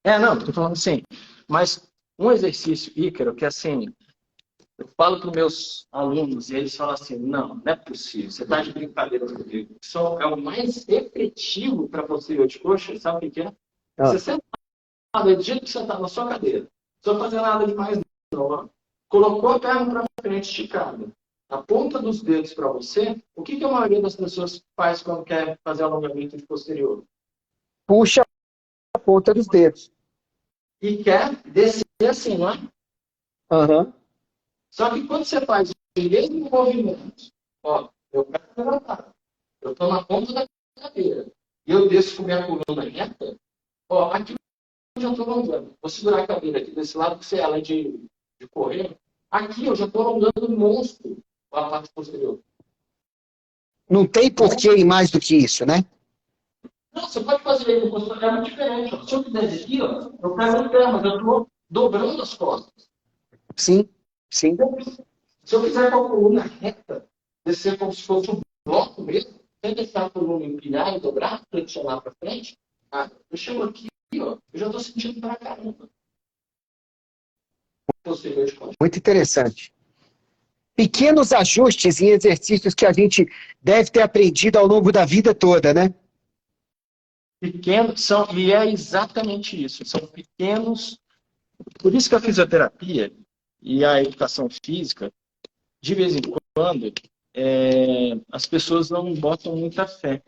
Não, estou falando assim. Mas um exercício, Ícaro, que assim, eu falo para os meus alunos e eles falam assim, não é possível, você está de brincadeira comigo. Só é o mais efetivo para posterior de coxa, sabe o que é? Você sentado do jeito que você está na sua cadeira, não fazer nada demais não. Ó. Colocou a perna para frente esticada, a ponta dos dedos para você, o que a maioria das pessoas faz quando quer fazer alongamento de posterior? Puxa a ponta dos dedos. E quer descer assim, não é? Aham. Só que quando você faz o mesmo movimento, ó, eu quero levantar, eu estou na ponta da cadeira, e eu desço com minha coluna reta, ó, aqui eu já estou alongando. Vou segurar a cadeira aqui desse lado, que você ela é de correr. Aqui eu já estou alongando o monstro a parte posterior. Não tem porquê ir mais do que isso, né? Não, você pode fazer ele com postura, é muito diferente. Ó. Se eu fizer aqui, ó, eu pego o pé, mas eu estou dobrando as costas. Sim, sim. Se eu fizer com a coluna reta, descer como se fosse um bloco mesmo, sem deixar a coluna empilhar e dobrar, flexionar para frente, eu chego aqui, ó, eu já estou sentindo pra caramba. Muito interessante. Pequenos ajustes em exercícios que a gente deve ter aprendido ao longo da vida toda, né? Pequenos são, e é exatamente isso, são pequenos. Por isso que a fisioterapia e a educação física, de vez em quando, as pessoas não botam muita fé.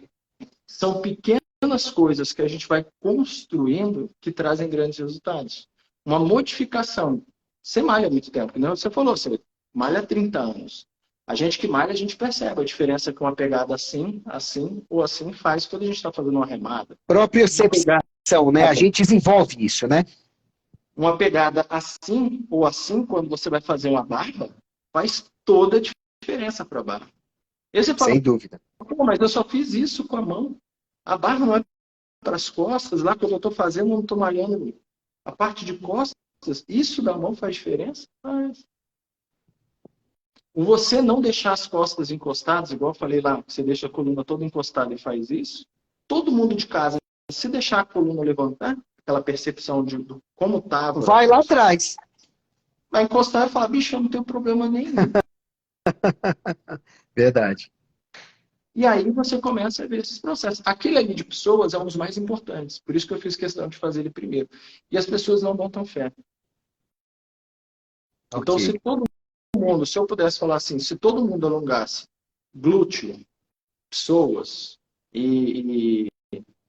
São pequenas coisas que a gente vai construindo que trazem grandes resultados. Uma modificação. Você malha há muito tempo, né? Você falou, você malha há 30 anos. A gente que malha, a gente percebe a diferença que uma pegada assim, assim ou assim faz quando a gente está fazendo uma remada. Propriocepção, né? A gente desenvolve isso, né? Uma pegada assim ou assim, quando você vai fazer uma barra, faz toda a diferença para a barra. E você fala, sem dúvida. mas eu só fiz isso com a mão. A barra não é para as costas, lá quando eu estou fazendo, eu não estou malhando a parte de costas. Isso da mão faz diferença? Faz. Você não deixar as costas encostadas, igual eu falei lá, você deixa a coluna toda encostada e faz isso. Todo mundo de casa, se deixar a coluna levantar, aquela percepção de como estava. Vai lá atrás. Vai encostar e falar, bicho, eu não tenho problema nenhum. Verdade. E aí você começa a ver esses processos. Aquele ali de pessoas é um dos mais importantes. Por isso que eu fiz questão de fazer ele primeiro. E as pessoas não botam fé. Então, Ok. se eu pudesse falar assim, se todo mundo alongasse glúteo, pessoas e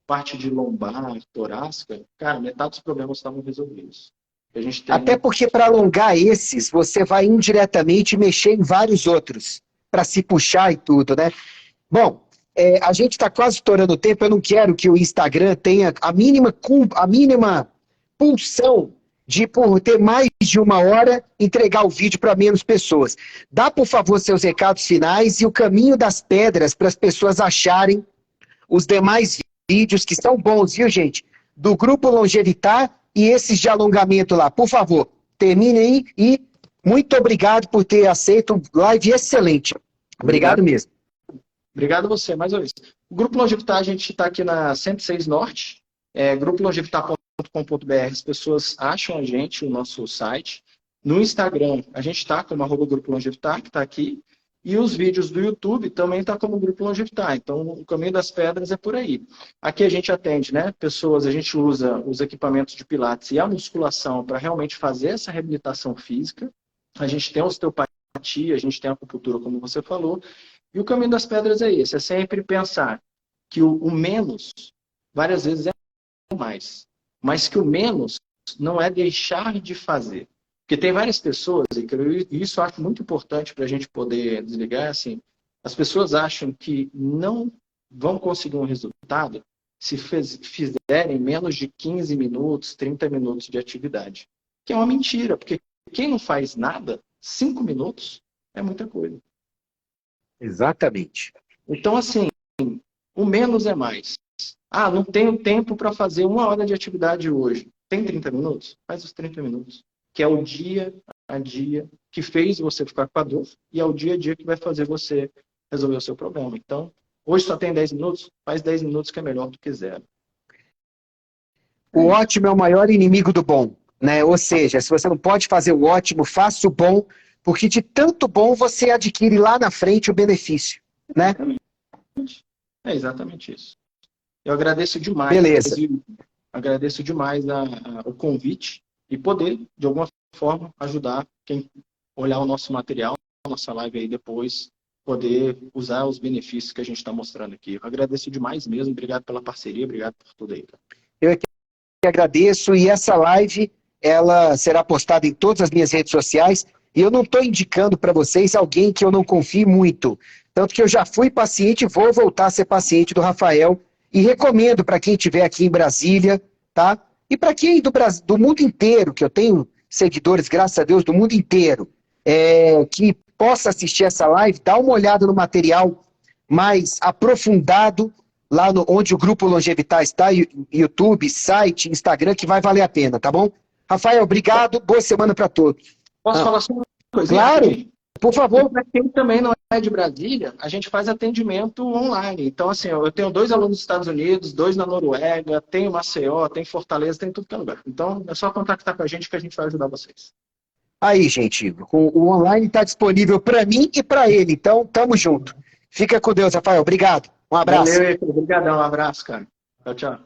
parte de lombar, torácica, cara, metade dos problemas estavam resolvidos. A gente Até tem. porque para alongar esses, você vai indiretamente mexer em vários outros, para se puxar e tudo, né? Bom, a gente está quase estourando o tempo, eu não quero que o Instagram tenha a mínima pulsão de, por ter mais de uma hora, entregar o vídeo para menos pessoas. Dá, por favor, seus recados finais e o caminho das pedras para as pessoas acharem os demais vídeos que são bons, viu, gente? Do Grupo Longevitar e esses de alongamento lá. Por favor, termine aí e muito obrigado por ter aceito. Live excelente. Obrigado Obrigado. mesmo. Obrigado a você, mais uma vez. O Grupo Longevitar, a gente está aqui na 106 Norte, grupolongevitar.com.br, as pessoas acham a gente, o nosso site. No Instagram, a gente está como @Grupo Longevitar, que está aqui. E os vídeos do YouTube também está como Grupo Longevitar. Então, o caminho das pedras é por aí. Aqui a gente atende, né, pessoas, a gente usa os equipamentos de pilates e a musculação para realmente fazer essa reabilitação física. A gente tem a osteopatia, a gente tem a acupuntura, como você falou. E o caminho das pedras é esse, é sempre pensar que o menos, várias vezes, é o mais. Mas que o menos não é deixar de fazer. Porque tem várias pessoas, e isso eu acho muito importante para a gente poder desligar, assim, as pessoas acham que não vão conseguir um resultado se fizerem menos de 15 minutos, 30 minutos de atividade. Que é uma mentira, porque quem não faz nada, 5 minutos é muita coisa. Exatamente. Então, assim, o menos é mais. Ah, não tenho tempo para fazer 1 hora de atividade hoje. Tem 30 minutos? Faz os 30 minutos. Que é o dia a dia que fez você ficar com a dor e é o dia a dia que vai fazer você resolver o seu problema. Então, hoje só tem 10 minutos? Faz 10 minutos que é melhor do que zero. O ótimo é o maior inimigo do bom, né? Ou seja, se você não pode fazer o ótimo, faça o bom, porque de tanto bom você adquire lá na frente o benefício, né? É exatamente isso. Eu agradeço demais. Beleza. Agradeço demais o convite e poder, de alguma forma, ajudar quem olhar o nosso material, a nossa live aí depois, poder usar os benefícios que a gente está mostrando aqui. Eu agradeço demais mesmo. Obrigado pela parceria, obrigado por tudo aí. Eu é que agradeço e essa live ela será postada em todas as minhas redes sociais e eu não estou indicando para vocês alguém que eu não confie muito. Tanto que eu já fui paciente e vou voltar a ser paciente do Rafael e recomendo para quem estiver aqui em Brasília, tá? E para quem do mundo inteiro, que eu tenho seguidores, graças a Deus, do mundo inteiro, que possa assistir essa live, dá uma olhada no material mais aprofundado, lá onde o Grupo Longevitar está, YouTube, site, Instagram, que vai valer a pena, tá bom? Rafael, obrigado, boa semana para todos. Posso falar só uma coisinha? Claro, por favor. Para quem também não é de Brasília, a gente faz atendimento online. Então, assim, eu tenho 2 alunos dos Estados Unidos, 2 na Noruega, tenho Maceió, tem Fortaleza, tem tudo que é lugar. Então, é só contactar com a gente que a gente vai ajudar vocês. Aí, gente, o online está disponível para mim e para ele, então tamo junto. Fica com Deus, Rafael, obrigado. Um abraço. Valeu, obrigadão, um abraço, cara. Tchau, tchau.